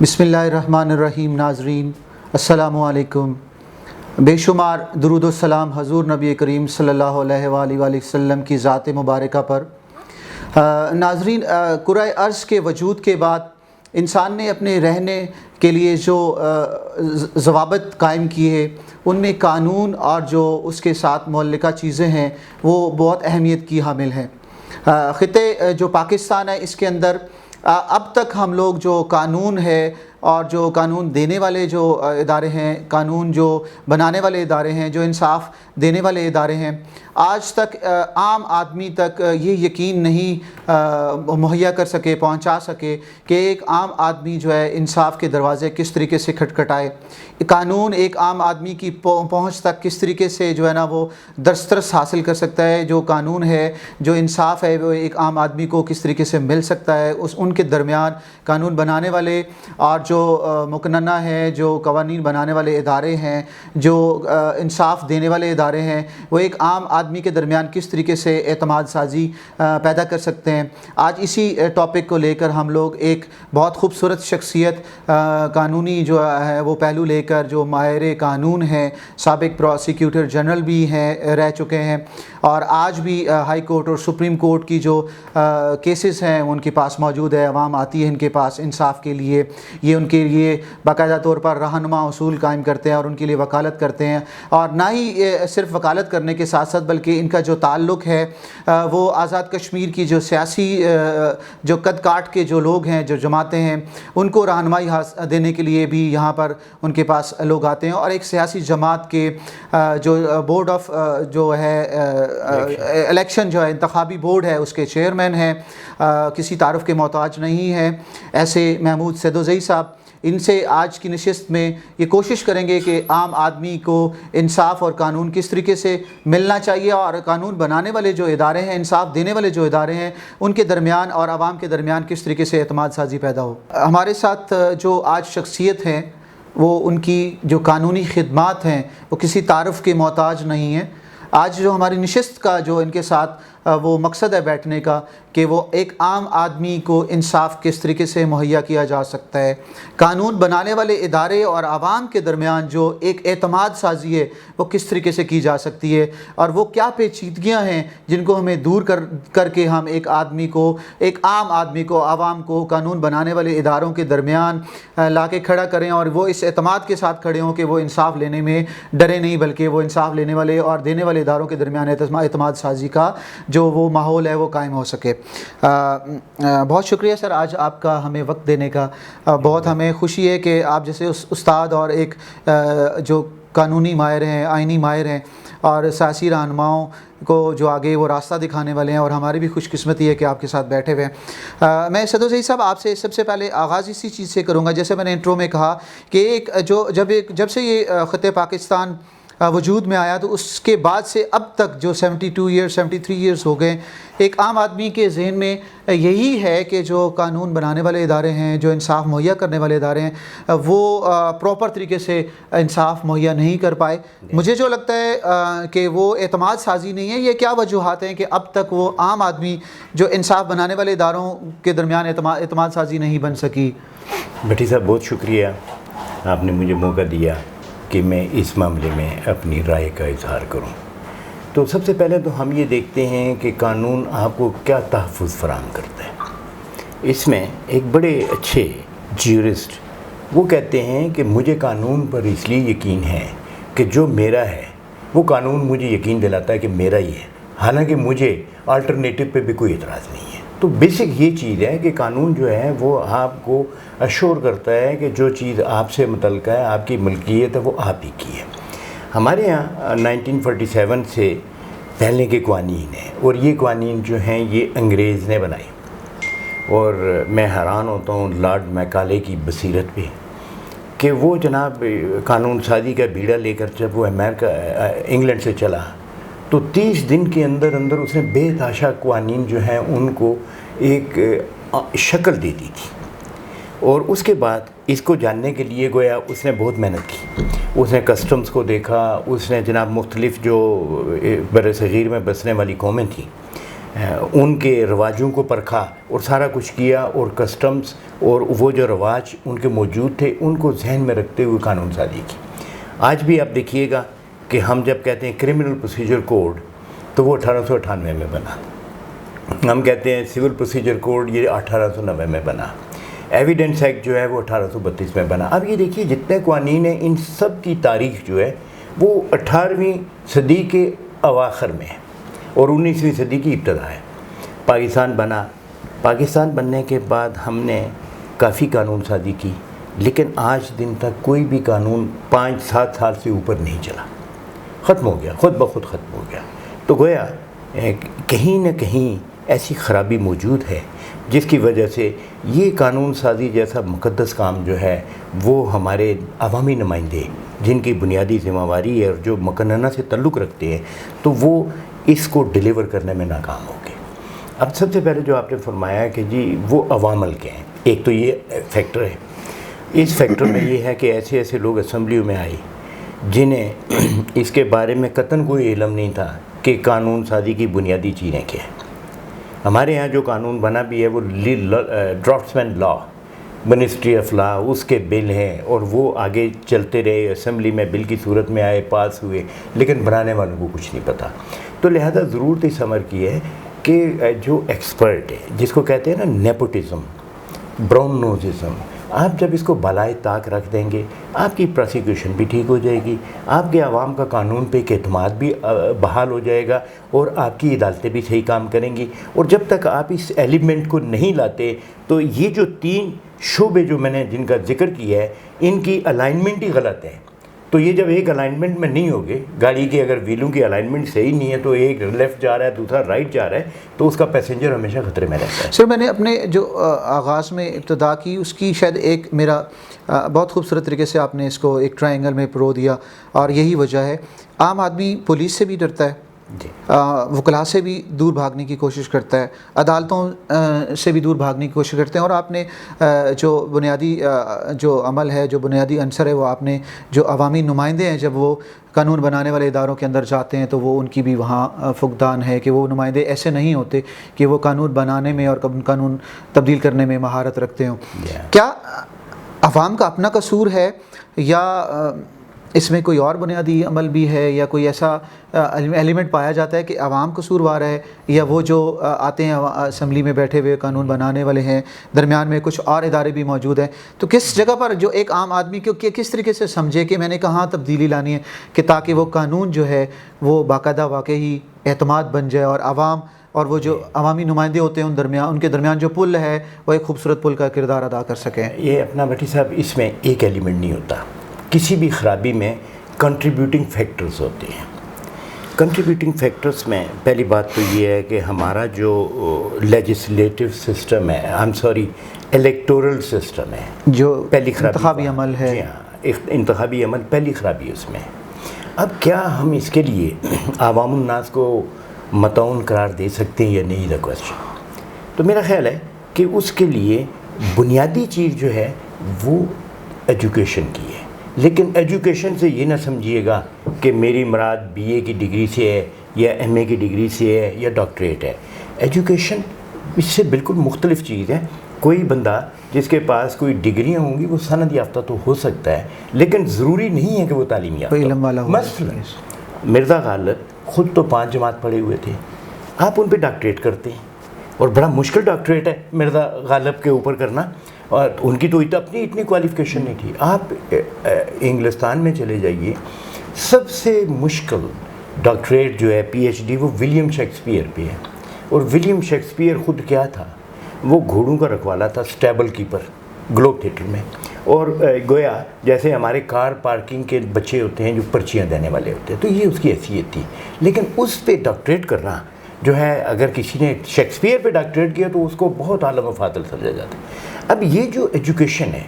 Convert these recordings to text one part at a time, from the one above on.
بسم اللہ الرحمن الرحیم. ناظرین السلام علیکم. بے شمار درود و سلام حضور نبی کریم صلی اللہ علیہ وآلہ وسلم کی ذات مبارکہ پر. ناظرین، کرۂ ارض کے وجود کے بعد انسان نے اپنے رہنے کے لیے جو ضوابط قائم کیے، ان میں قانون اور جو اس کے ساتھ معلقہ چیزیں ہیں وہ بہت اہمیت کی حامل ہیں. خطے جو پاکستان ہے، اس کے اندر اب تک ہم لوگ جو قانون ہے اور جو قانون دینے والے جو ادارے ہیں، قانون جو بنانے والے ادارے ہیں، جو انصاف دینے والے ادارے ہیں، آج تک عام آدمی تک یہ یقین نہیں مہیا کر سکے، پہنچا سکے کہ ایک عام آدمی جو ہے انصاف کے دروازے کس طریقے سے کھٹکھٹائے. قانون ایک عام آدمی کی پہنچ تک کس طریقے سے جو ہے نا وہ دسترس حاصل کر سکتا ہے. جو قانون ہے، جو انصاف ہے، وہ ایک عام آدمی کو کس طریقے سے مل سکتا ہے. ان کے درمیان قانون بنانے والے اور جو مقننہ ہیں، جو قوانین بنانے والے ادارے ہیں، جو انصاف دینے والے ادارے ہیں، وہ ایک عام آدمی کے درمیان کس طریقے سے اعتماد سازی پیدا کر سکتے ہیں. آج اسی ٹاپک کو لے کر ہم لوگ ایک بہت خوبصورت شخصیت، قانونی جو ہے وہ پہلو لے کر، جو ماہر قانون ہیں، سابق پروسیکیوٹر جنرل بھی ہیں، رہ چکے ہیں، اور آج بھی ہائی کورٹ اور سپریم کورٹ کی جو کیسز ہیں ان کے پاس موجود ہے. عوام آتی ہے ان کے پاس انصاف کے لیے، یہ ان کے لیے باقاعدہ طور پر رہنما اصول قائم کرتے ہیں اور ان کے لیے وکالت کرتے ہیں. اور نہ ہی صرف وکالت کرنے کے ساتھ ساتھ بلکہ ان کا جو تعلق ہے وہ آزاد کشمیر کی جو سیاسی جو قد کاٹ کے جو لوگ ہیں، جو جماعتیں ہیں، ان کو رہنمائی دینے کے لیے بھی یہاں پر ان کے پاس لوگ آتے ہیں. اور ایک سیاسی جماعت کے جو بورڈ آف جو ہے الیکشن جو ہے انتخابی بورڈ ہے، اس کے چیئرمین ہیں، کسی تعارف کے محتاج نہیں ہیں، ایسے محمود سیدوزئی صاحب. ان سے آج کی نشست میں یہ کوشش کریں گے کہ عام آدمی کو انصاف اور قانون کس طریقے سے ملنا چاہیے، اور قانون بنانے والے جو ادارے ہیں، انصاف دینے والے جو ادارے ہیں، ان کے درمیان اور عوام کے درمیان کس طریقے سے اعتماد سازی پیدا ہو. ہمارے ساتھ جو آج شخصیت ہیں، وہ ان کی جو قانونی خدمات ہیں وہ کسی تعارف کے محتاج نہیں ہیں. آج جو ہماری نشست کا جو ان کے ساتھ وہ مقصد ہے بیٹھنے کا، کہ وہ ایک عام آدمی کو انصاف کس طریقے سے مہیا کیا جا سکتا ہے، قانون بنانے والے ادارے اور عوام کے درمیان جو ایک اعتماد سازی ہے وہ کس طریقے سے کی جا سکتی ہے، اور وہ کیا پیچیدگیاں ہیں جن کو ہمیں دور کر کے ہم ایک آدمی کو، ایک عام آدمی کو، عوام کو قانون بنانے والے اداروں کے درمیان لا کے کھڑا کریں، اور وہ اس اعتماد کے ساتھ کھڑے ہوں کہ وہ انصاف لینے میں ڈرے نہیں، بلکہ وہ انصاف لینے والے اور دینے والے اداروں کے درمیان اعتماد سازی کا جو وہ ماحول ہے وہ قائم ہو سکے. بہت شکریہ سر آج آپ کا ہمیں وقت دینے کا. بہت ہمیں خوشی ہے کہ آپ جیسے استاد اور ایک جو قانونی ماہر ہیں، آئینی ماہر ہیں، اور سیاسی رہنماؤں کو جو آگے وہ راستہ دکھانے والے ہیں، اور ہماری بھی خوش قسمتی ہے کہ آپ کے ساتھ بیٹھے ہوئے ہیں. میں سیدوزئی صاحب آپ سے سب سے پہلے آغاز اسی چیز سے کروں گا، جیسے میں نے انٹرو میں کہا کہ ایک جب سے یہ خطے پاکستان وجود میں آیا، تو اس کے بعد سے اب تک جو 73 ایئرس ہو گئے، ایک عام آدمی کے ذہن میں یہی ہے کہ جو قانون بنانے والے ادارے ہیں، جو انصاف مہیا کرنے والے ادارے ہیں، وہ پراپر طریقے سے انصاف مہیا نہیں کر پائے. مجھے جو لگتا ہے کہ وہ اعتماد سازی نہیں ہے. یہ کیا وجوہات ہیں کہ اب تک وہ عام آدمی جو انصاف بنانے والے اداروں کے درمیان اعتماد سازی نہیں بن سکی؟ بھٹی صاحب بہت شکریہ، آپ نے مجھے موقع دیا کہ میں اس معاملے میں اپنی رائے کا اظہار کروں. تو سب سے پہلے تو ہم یہ دیکھتے ہیں کہ قانون آپ کو کیا تحفظ فراہم کرتا ہے. اس میں ایک بڑے اچھے جیورسٹ وہ کہتے ہیں کہ مجھے قانون پر اس لیے یقین ہے کہ جو میرا ہے وہ قانون مجھے یقین دلاتا ہے کہ میرا ہی ہے، حالانکہ مجھے آلٹرنیٹو پہ بھی کوئی اعتراض نہیں ہے. تو بیسک یہ چیز ہے کہ قانون جو ہے وہ آپ کو اشور کرتا ہے کہ جو چیز آپ سے متعلقہ ہے، آپ کی ملکیت ہے، وہ آپ ہی کی ہے. ہمارے یہاں 1947 سے پہلے کے قوانین ہیں، اور یہ قوانین جو ہیں یہ انگریز نے بنائے. اور میں حیران ہوتا ہوں لارڈ میکالے کی بصیرت پہ کہ وہ جناب قانون سازی کا بیڑا لے کر جب وہ انگلینڈ سے چلا، تو 30 دن کے اندر اس نے بے تحاشا قوانین جو ہیں ان کو ایک شکل دے دی تھی. اور اس کے بعد اس کو جاننے کے لیے گویا اس نے بہت محنت کی. اس نے کسٹمز کو دیکھا، اس نے جناب مختلف جو بر صغیر میں بسنے والی قومیں تھیں ان کے رواجوں کو پرکھا اور سارا کچھ کیا، اور کسٹمز اور وہ جو رواج ان کے موجود تھے ان کو ذہن میں رکھتے ہوئے قانون سازی کی۔ آج بھی آپ دیکھیے گا کہ ہم جب کہتے ہیں کرمنل پروسیجر کوڈ تو وہ 1898 میں بنا، ہم کہتے ہیں سول پروسیجر کوڈ یہ 1890 میں بنا، ایویڈنس ایکٹ جو ہے وہ 1832 میں بنا۔ اب یہ دیکھیے جتنے قوانین ہیں ان سب کی تاریخ جو ہے وہ 18ویں صدی کے اواخر میں ہے اور 19ویں صدی کی ابتدا ہے۔ پاکستان بنا، پاکستان بننے کے بعد ہم نے کافی قانون سازی کی، لیکن آج دن تک کوئی بھی قانون 5-7 سال سے اوپر نہیں چلا، ختم ہو گیا، خود بخود ختم ہو گیا۔ تو گویا کہیں نہ کہیں ایسی خرابی موجود ہے جس کی وجہ سے یہ قانون سازی جیسا مقدس کام جو ہے وہ ہمارے عوامی نمائندے جن کی بنیادی ذمہ داری ہے اور جو مقننہ سے تعلق رکھتے ہیں تو وہ اس کو ڈیلیور کرنے میں ناکام ہو گئے۔ اب سب سے پہلے جو آپ نے فرمایا کہ جی وہ عوامل کے ہیں، ایک تو یہ فیکٹر ہے، اس فیکٹر میں یہ ہے کہ ایسے ایسے لوگ اسمبلیوں میں آئے جنہیں اس کے بارے میں قطعاً کوئی علم نہیں تھا کہ قانون سازی کی بنیادی چیزیں کیا ہیں۔ ہمارے ہاں جو قانون بنا بھی ہے وہ ڈرافٹسمین لا، منسٹری آف لا، اس کے بل ہیں اور وہ آگے چلتے رہے، اسمبلی میں بل کی صورت میں آئے، پاس ہوئے، لیکن بنانے والوں کو کچھ نہیں پتہ۔ تو لہذا ضرورت اس عمر کی ہے کہ جو ایکسپرٹ ہے جس کو کہتے ہیں نا نیپوٹزم، براؤن نوززم، آپ جب اس کو بالائے طاق رکھ دیں گے آپ کی پروسیکیوشن بھی ٹھیک ہو جائے گی، آپ کے عوام کا قانون پہ ایک اعتماد بھی بحال ہو جائے گا اور آپ کی عدالتیں بھی صحیح کام کریں گی۔ اور جب تک آپ اس ایلیمنٹ کو نہیں لاتے تو یہ جو 3 شعبے جو میں نے جن کا ذکر کیا ہے ان کی الائنمنٹ ہی غلط ہے۔ تو یہ جب ایک الائنمنٹ میں نہیں ہوگے، گاڑی کی اگر ویلوں کی الائنمنٹ صحیح نہیں ہے تو ایک لیفٹ جا رہا ہے دوسرا رائٹ جا رہا ہے تو اس کا پیسنجر ہمیشہ خطرے میں رہتا ہے۔ سر میں نے اپنے جو آغاز میں ابتدا کی اس کی شاید ایک میرا بہت خوبصورت طریقے سے آپ نے اس کو ایک ٹرائنگل میں پرو دیا، اور یہی وجہ ہے عام آدمی پولیس سے بھی ڈرتا ہے، وکلاء سے بھی دور بھاگنے کی کوشش کرتا ہے، عدالتوں سے بھی دور بھاگنے کی کوشش کرتے ہیں، اور آپ نے جو بنیادی جو عمل ہے، جو بنیادی عنصر ہے، وہ آپ نے جو عوامی نمائندے ہیں جب وہ قانون بنانے والے اداروں کے اندر جاتے ہیں تو وہ ان کی بھی وہاں فقدان ہے کہ وہ نمائندے ایسے نہیں ہوتے کہ وہ قانون بنانے میں اور قانون تبدیل کرنے میں مہارت رکھتے ہوں۔ کیا عوام کا اپنا قصور ہے یا اس میں کوئی اور بنیادی عمل بھی ہے، یا کوئی ایسا ایلیمنٹ پایا جاتا ہے کہ عوام قصوروار ہے، یا وہ جو آتے ہیں اسمبلی میں بیٹھے ہوئے قانون بنانے والے ہیں، درمیان میں کچھ اور ادارے بھی موجود ہیں؟ تو کس جگہ پر جو ایک عام آدمی کو کس طریقے سے سمجھے کہ میں نے کہاں تبدیلی لانی ہے کہ تاکہ وہ قانون جو ہے وہ باقاعدہ واقعی اعتماد بن جائے اور عوام اور وہ جو عوامی نمائندے ہوتے ہیں ان کے درمیان جو پل ہے وہ ایک خوبصورت پل کا کردار ادا کر سکیں؟ یہ اپنا بھٹی صاحب اس میں ایک ایلیمنٹ نہیں ہوتا، کسی بھی خرابی میں کنٹریبیوٹنگ فیکٹرز ہوتے ہیں۔ کنٹریبیوٹنگ فیکٹرز میں پہلی بات تو یہ ہے کہ ہمارا جو لیجسلیٹو سسٹم ہے، الیکٹورل سسٹم ہے، جو پہلی خرابی انتخابی عمل ہے، جی ہاں، انتخابی عمل پہلی خرابی اس میں۔ اب کیا ہم اس کے لیے عوام الناس کو متعاون قرار دے سکتے ہیں یا نہیں، دا کوسچن۔ تو میرا خیال ہے کہ اس کے لیے بنیادی چیز جو ہے وہ ایجوکیشن کی ہے، لیکن ایجوکیشن سے یہ نہ سمجھیے گا کہ میری مراد BA کی ڈگری سے ہے یا MA کی ڈگری سے ہے یا ڈاکٹریٹ ہے۔ ایجوکیشن اس سے بالکل مختلف چیز ہے۔ کوئی بندہ جس کے پاس کوئی ڈگریاں ہوں گی وہ سند یافتہ تو ہو سکتا ہے، لیکن ضروری نہیں ہے کہ وہ تعلیم یافتہ ہو۔ علم والا ہو۔ مثلا مرزا غالب خود تو 5 جماعت پڑھے ہوئے تھے، آپ ان پہ ڈاکٹریٹ کرتے ہیں اور بڑا مشکل ڈاکٹریٹ ہے مرزا غالب کے اوپر کرنا، اور ان کی تو اپنی اتنی کوالیفیکیشن نہیں تھی۔ آپ انگلستان میں چلے جائیے، سب سے مشکل ڈاکٹریٹ جو ہے PhD وہ ولیم شیکسپیئر پہ ہے، اور ولیم شیکسپیئر خود کیا تھا، وہ گھوڑوں کا رکھوالا تھا، اسٹیبل کیپر گلوب تھیٹر میں، اور گویا جیسے ہمارے کار پارکنگ کے بچے ہوتے ہیں جو پرچیاں دینے والے ہوتے ہیں، تو یہ اس کی حیثیت تھی۔ لیکن اس پہ ڈاکٹریٹ کرنا جو ہے، اگر کسی نے شیکسپیئر پہ ڈاکٹریٹ کیا تو اس کو بہت اعلیٰ و فاضل سمجھا جاتا ہے۔ اب یہ جو ایجوکیشن ہے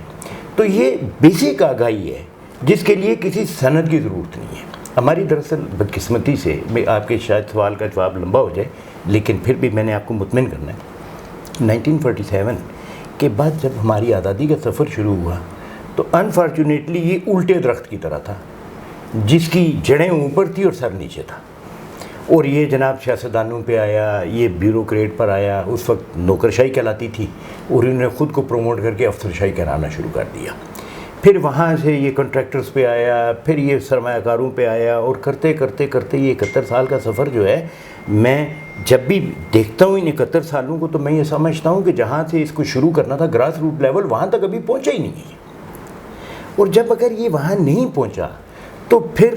تو یہ بیسک آگاہی ہے جس کے لیے کسی سند کی ضرورت نہیں ہے۔ ہماری دراصل بدقسمتی سے، میں آپ کے شاید سوال کا جواب لمبا ہو جائے لیکن پھر بھی میں نے آپ کو مطمئن کرنا ہے، 1947 کے بعد جب ہماری آزادی کا سفر شروع ہوا تو انفارچونیٹلی یہ الٹے درخت کی طرح تھا جس کی جڑیں اوپر تھی اور سر نیچے تھا، اور یہ جناب سیاستدانوں پہ آیا, یہ بیوروکریٹ پر آیا. اس وقت نوکرشاہی کہلاتی تھی اور انہوں نے خود کو پروموٹ کر کے افسرشاہی کہلانا شروع کر دیا. پھر وہاں سے یہ کنٹریکٹرز پہ آیا, پھر یہ سرمایہ کاروں پہ آیا, اور کرتے کرتے کرتے یہ 71 سال کا سفر جو ہے, میں جب بھی دیکھتا ہوں ان 71 سالوں کو تو میں یہ سمجھتا ہوں کہ جہاں سے اس کو شروع کرنا تھا گراس روٹ لیول, وہاں تک ابھی پہنچا ہی نہیں ہے. اور جب اگر یہ وہاں نہیں پہنچا تو پھر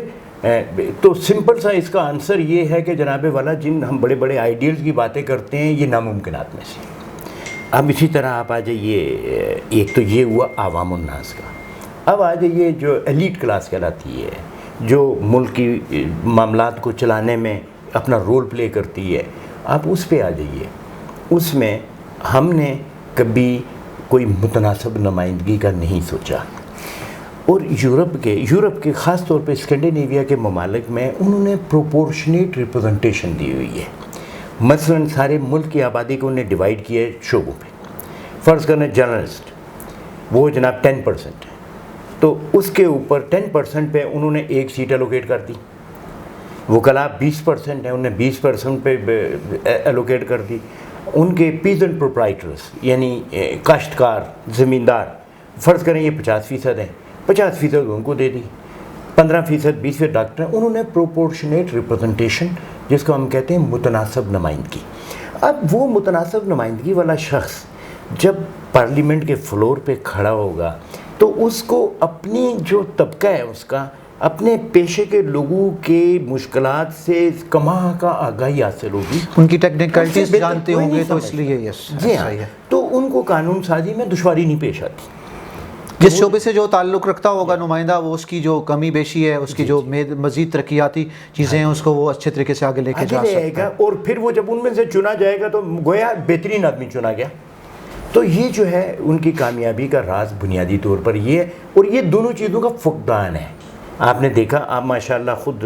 تو سمپل سا اس کا آنسر یہ ہے کہ جناب والا, جن ہم بڑے بڑے آئیڈیلز کی باتیں کرتے ہیں یہ ناممکنات میں سے. اب اسی طرح آپ آ جائیے, ایک تو یہ ہوا عوام الناس کا. اب آ جائیے جو ایلیٹ کلاس کہلاتی ہے, جو ملک کی معاملات کو چلانے میں اپنا رول پلے کرتی ہے, آپ اس پہ آ جائیے. اس میں ہم نے کبھی کوئی متناسب نمائندگی کا نہیں سوچا. اور یورپ کے خاص طور پہ اسکینڈینیویا کے ممالک میں انہوں نے پروپورشنیٹ ریپرزنٹیشن دی ہوئی ہے. مثلا سارے ملک کی آبادی کو انہیں ڈیوائیڈ کیا ہے شعبوں پہ. فرض کرنا جرنلسٹ وہ جناب 10% ہے, تو اس کے اوپر 10% پہ انہوں نے ایک سیٹ الوکیٹ کر دی. وکلاء 20% ہیں, انہوں نے 20% پہ الوکیٹ کر دی. ان کے پیزنٹ پروپرائٹرز یعنی کاشتکار, زمیندار, فرض کریں یہ 50% ہیں, 50% ان کو دے دی. 15% 20% ڈاکٹر ہیں. انہوں نے پروپورشنیٹ ریپرزنٹیشن, جس کو ہم کہتے ہیں متناسب نمائندگی. اب وہ متناسب نمائندگی والا شخص جب پارلیمنٹ کے فلور پہ کھڑا ہوگا تو اس کو اپنی جو طبقہ ہے اس کا, اپنے پیشے کے لوگوں کے مشکلات سے کماں کا آگاہی حاصل ہوگی, ان کی ٹیکنیکلٹیز جانتے ہوں گے, تو اس لیے جی ہاں, تو ان کو قانون سازی میں دشواری نہیں پیش آتی. جس شعبے سے جو تعلق رکھتا ہوگا نمائندہ, وہ اس کی جو کمی بیشی ہے, اس کی جو مزید ترقیاتی چیزیں ہیں, اس کو وہ اچھے طریقے سے آگے لے کے جا سکتا ہے. اور پھر وہ جب ان میں سے چنا جائے گا تو گویا بہترین آدمی چنا گیا. تو یہ جو ہے ان کی کامیابی کا راز بنیادی طور پر یہ ہے, اور یہ دونوں چیزوں کا فقدان ہے. آپ نے دیکھا, آپ ماشاءاللہ خود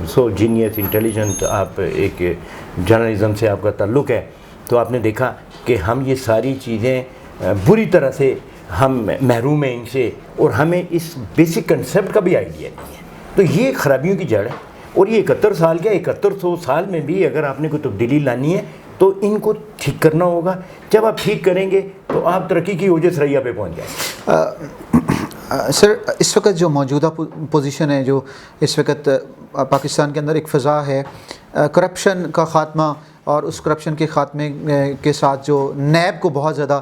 سو جینیس انٹیلیجنٹ, آپ ایک جرنلزم سے آپ کا تعلق ہے, تو آپ نے دیکھا کہ ہم یہ ساری چیزیں بری طرح سے ہم محروم ہیں ان سے, اور ہمیں اس بیسک کنسیپٹ کا بھی آئیڈیا نہیں ہے. تو یہ خرابیوں کی جڑ ہے. اور یہ 71 سال کیا, 7100 سال میں بھی اگر آپ نے کوئی تبدیلی لانی ہے تو ان کو ٹھیک کرنا ہوگا. جب آپ ٹھیک کریں گے تو آپ ترقی کی اوج ثریا پہ پہنچ جائیں. سر, اس وقت جو موجودہ پوزیشن ہے, جو اس وقت پاکستان کے اندر ایک فضا ہے کرپشن کا خاتمہ, اور اس کرپشن کے خاتمے کے ساتھ جو نیب کو بہت زیادہ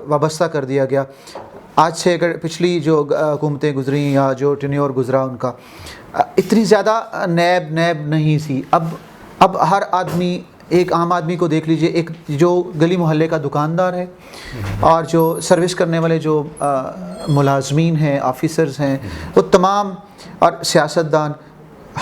وابستہ کر دیا گیا. آج سے اگر پچھلی جو حکومتیں گزریں یا جو ٹینیور گزرا ان کا, اتنی زیادہ نیب نہیں تھی. اب ہر آدمی, ایک عام آدمی کو دیکھ لیجئے, ایک جو گلی محلے کا دکاندار ہے اور جو سروس کرنے والے جو ملازمین ہیں, آفیسرز ہیں, وہ تمام, اور سیاستدان,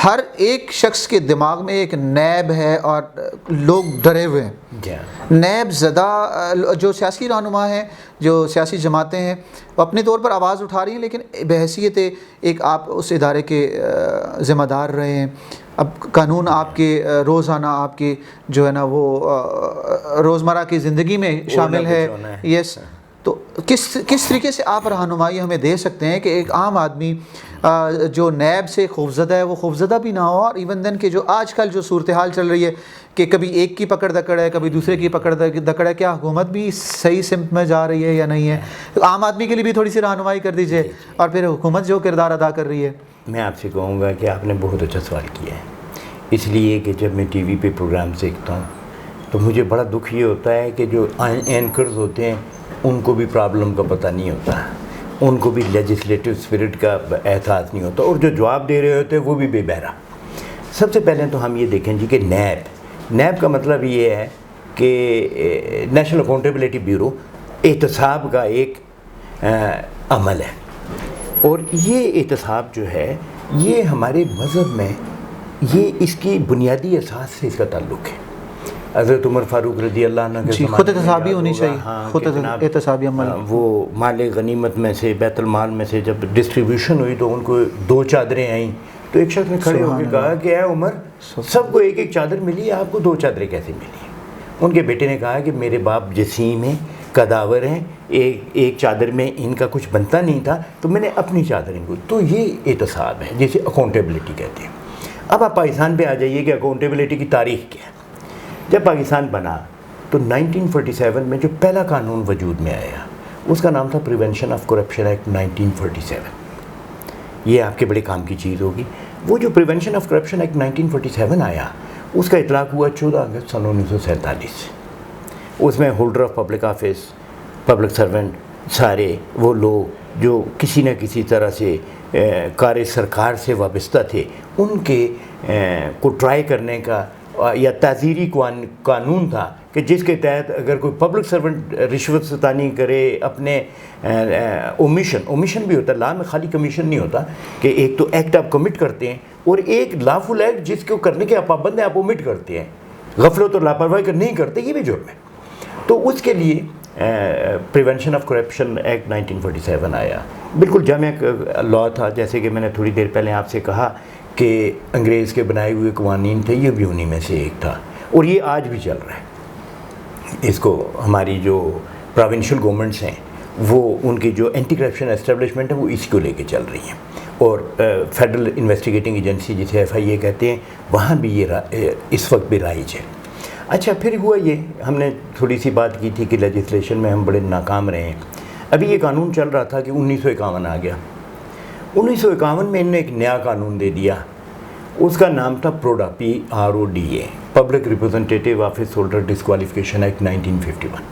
ہر ایک شخص کے دماغ میں ایک نیب ہے اور لوگ ڈرے ہوئے ہیں. نیب زدہ جو سیاسی رہنما ہیں, جو سیاسی جماعتیں ہیں, وہ اپنے طور پر آواز اٹھا رہی ہیں, لیکن بحیثیت ایک آپ اس ادارے کے ذمہ دار رہے ہیں. اب قانون آپ کے روزانہ آپ کے جو ہے نا وہ روزمرہ کی زندگی میں شامل ہے. یس, تو کس طریقے سے آپ رہنمائی ہمیں دے سکتے ہیں کہ ایک عام آدمی جو نیب سے خوفزدہ ہے وہ خوفزدہ بھی نہ ہو, اور ایون دین کہ جو آج کل جو صورتحال چل رہی ہے کہ کبھی ایک کی پکڑ دکڑ ہے, کبھی دوسرے کی پکڑ دکڑ ہے, کیا حکومت بھی صحیح سمت میں جا رہی ہے یا نہیں ہے؟ تو عام آدمی کے لیے بھی تھوڑی سی رہنمائی کر دیجئے, اور پھر حکومت جو کردار ادا کر رہی ہے. میں آپ سے کہوں گا کہ آپ نے بہت اچھا سوال کیا ہے, اس لیے کہ جب میں ٹی وی پہ پروگرام دیکھتا ہوں تو مجھے بڑا دکھ یہ ہوتا ہے کہ جو اینکرز ہوتے ہیں ان کو بھی پرابلم کا پتہ نہیں ہوتا, ان کو بھی لیجسلیٹو اسپرٹ کا احساس نہیں ہوتا, اور جو جواب دے رہے ہوتے ہیں وہ بھی بے بہرا. سب سے پہلے تو ہم یہ دیکھیں جی کہ نیب کا مطلب یہ ہے کہ نیشنل اکاؤنٹیبلٹی بیورو احتساب کا ایک عمل ہے, اور یہ احتساب جو ہے یہ ہمارے مذہب میں یہ اس کی بنیادی اساس سے اس کا تعلق ہے. حضرت عمر فاروق رضی اللہ عنہ کے خود احتسابی ہونی چاہیے, خود احتسابی عمل. وہ مال غنیمت میں سے, بیت المال میں سے جب ڈسٹریبیوشن ہوئی تو ان کو 2 چادریں آئیں, تو ایک شخص نے کھڑے ہو کے کہا کہ اے عمر, سب کو ایک ایک چادر ملی, آپ کو 2 چادریں کیسے ملی؟ ان کے بیٹے نے کہا کہ میرے باپ جسیم ہیں, قداور ہیں, ایک چادر میں ان کا کچھ بنتا نہیں تھا, تو میں نے اپنی چادریں کو. تو یہ احتساب ہے جسے اکاؤنٹیبلٹی کہتے ہیں. اب آپ پاکستان پہ آ جائیے کہ اکاؤنٹیبلٹی کی تاریخ کیا ہے. جب پاکستان بنا تو 1947 میں جو پہلا قانون وجود میں آیا اس کا نام تھا پریونشن آف کرپشن ایکٹ 1947. یہ آپ کے بڑے کام کی چیز ہوگی. وہ جو پریونشن آف کرپشن ایکٹ 1947 آیا اس کا اطلاق ہوا 14 اگست سن 1947 سے. اس میں holder of public office, public servant, سارے وہ لوگ جو کسی نہ کسی طرح سے کار سرکار سے وابستہ تھے ان کے کو ٹرائی کرنے کا یا تعزیری قانون تھا کہ جس کے تحت اگر کوئی پبلک سرونٹ رشوت ستانی کرے، اپنے اومیشن بھی ہوتا ہے لا میں، خالی کمیشن نہیں ہوتا کہ ایک تو ایکٹ آپ کمٹ کرتے ہیں اور ایک لافل ایکٹ جس کو کرنے کے آپ پابند ہیں آپ اومٹ کرتے ہیں، غفلت اور لاپرواہی کر نہیں کرتے، یہ بھی جرم ہے. تو اس کے لیے پریونشن آف کرپشن ایکٹ 1947 آیا. بالکل جامع لا تھا، جیسے کہ میں نے تھوڑی دیر پہلے آپ سے کہا کہ انگریز کے بنائے ہوئے قوانین تھے، یہ بھی انہی میں سے ایک تھا اور یہ آج بھی چل رہا ہے. اس کو ہماری جو پروونشل گورنمنٹس ہیں وہ ان کی جو اینٹی کرپشن اسٹیبلشمنٹ ہے وہ اسی کو لے کے چل رہی ہیں. اور فیڈرل انویسٹیگیٹنگ ایجنسی جسے FIA کہتے ہیں وہاں بھی یہ اس وقت بھی رائج ہے. اچھا پھر ہوا یہ، ہم نے تھوڑی سی بات کی تھی کہ لیجسلیشن میں ہم بڑے ناکام رہے ہیں. ابھی یہ قانون چل رہا تھا کہ 1951 آ گیا. 1951 میں انہوں نے ایک نیا قانون دے دیا، اس کا نام تھا پروڈا، PRODA، public representative office holder disqualification act 1951.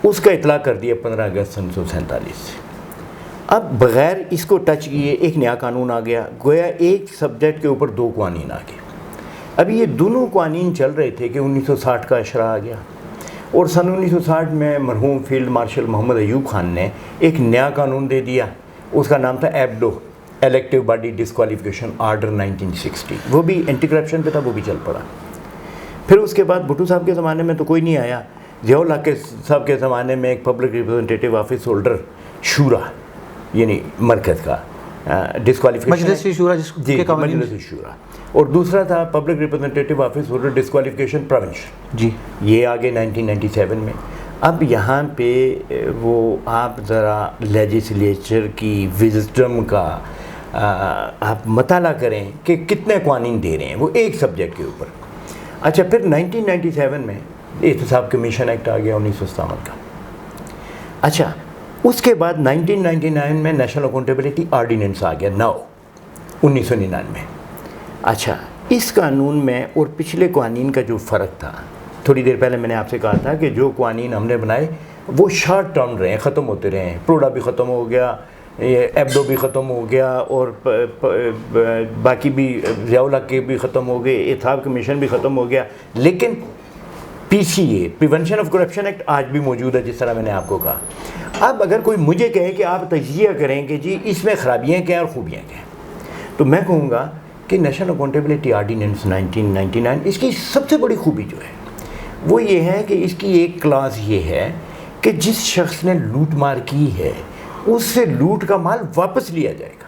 اس کا اطلاق کر دیا 15 اگست سن 1947 سے. اب بغیر اس کو ٹچ کیے ایک نیا قانون آ گیا، گویا ایک سبجیکٹ کے اوپر دو قوانین آ گئے. ابھی یہ دونوں قوانین چل رہے تھے کہ 1960 کا اشرا آ گیا اور سن 1960 میں مرحوم فیلڈ مارشل محمد ایوب خان نے ایک نیا قانون دے دیا، اس کا نام تھا Hebdo, elective body disqualification order 1960. وہ بھی اینٹی کرپشن پہ تھا، وہ بھی چل پڑا. پھر اس کے بعد بھٹو صاحب کے زمانے میں تو کوئی نہیں آیا. ضیاء الحق صاحب کے زمانے میں ایک پبلک ریپرزنٹیٹیو آفس ہولڈر شورا، یعنی مرکز کا ڈسکوالیفیکیشن، مجلس شورا جی مجلس شورا، اور دوسرا تھا public representative office holder disqualification prevention. جی یہ آگے 1997 میں. اب یہاں پہ وہ آپ ذرا لیجسلیچر کی وزڈم کا آپ مطالعہ کریں کہ کتنے قوانین دے رہے ہیں وہ ایک سبجیکٹ کے اوپر. اچھا پھر 1997 میں احتساب کمیشن ایکٹ آ گیا 1957 کا. اچھا اس کے بعد 1999 میں نیشنل اکاؤنٹیبلٹی آرڈیننس آ گیا 1999. اچھا اس قانون میں اور پچھلے قوانین کا جو فرق تھا، تھوڑی دیر پہلے میں نے آپ سے کہا تھا کہ جو قوانین ہم نے بنائے وہ شارٹ ٹرم رہے ہیں، ختم ہوتے رہے ہیں. پروڈا بھی ختم ہو گیا، ایبڈو بھی ختم ہو گیا، اور باقی بھی ضیاء الحق کے بھی ختم ہو گئے، احتساب کمیشن بھی ختم ہو گیا. لیکن PCA prevention of corruption act آج بھی موجود ہے، جس طرح میں نے آپ کو کہا. اب اگر کوئی مجھے کہے کہ آپ تجزیہ کریں کہ جی اس میں خرابیاں کیا ہیں اور خوبیاں کیا ہیں، تو میں کہوں گا کہ نیشنل اکاؤنٹیبلٹی آرڈیننس 1999 اس کی سب سے بڑی خوبی جو ہے وہ یہ ہے کہ اس کی ایک کلاس یہ ہے کہ جس شخص نے لوٹ مار کی ہے اس سے لوٹ کا مال واپس لیا جائے گا.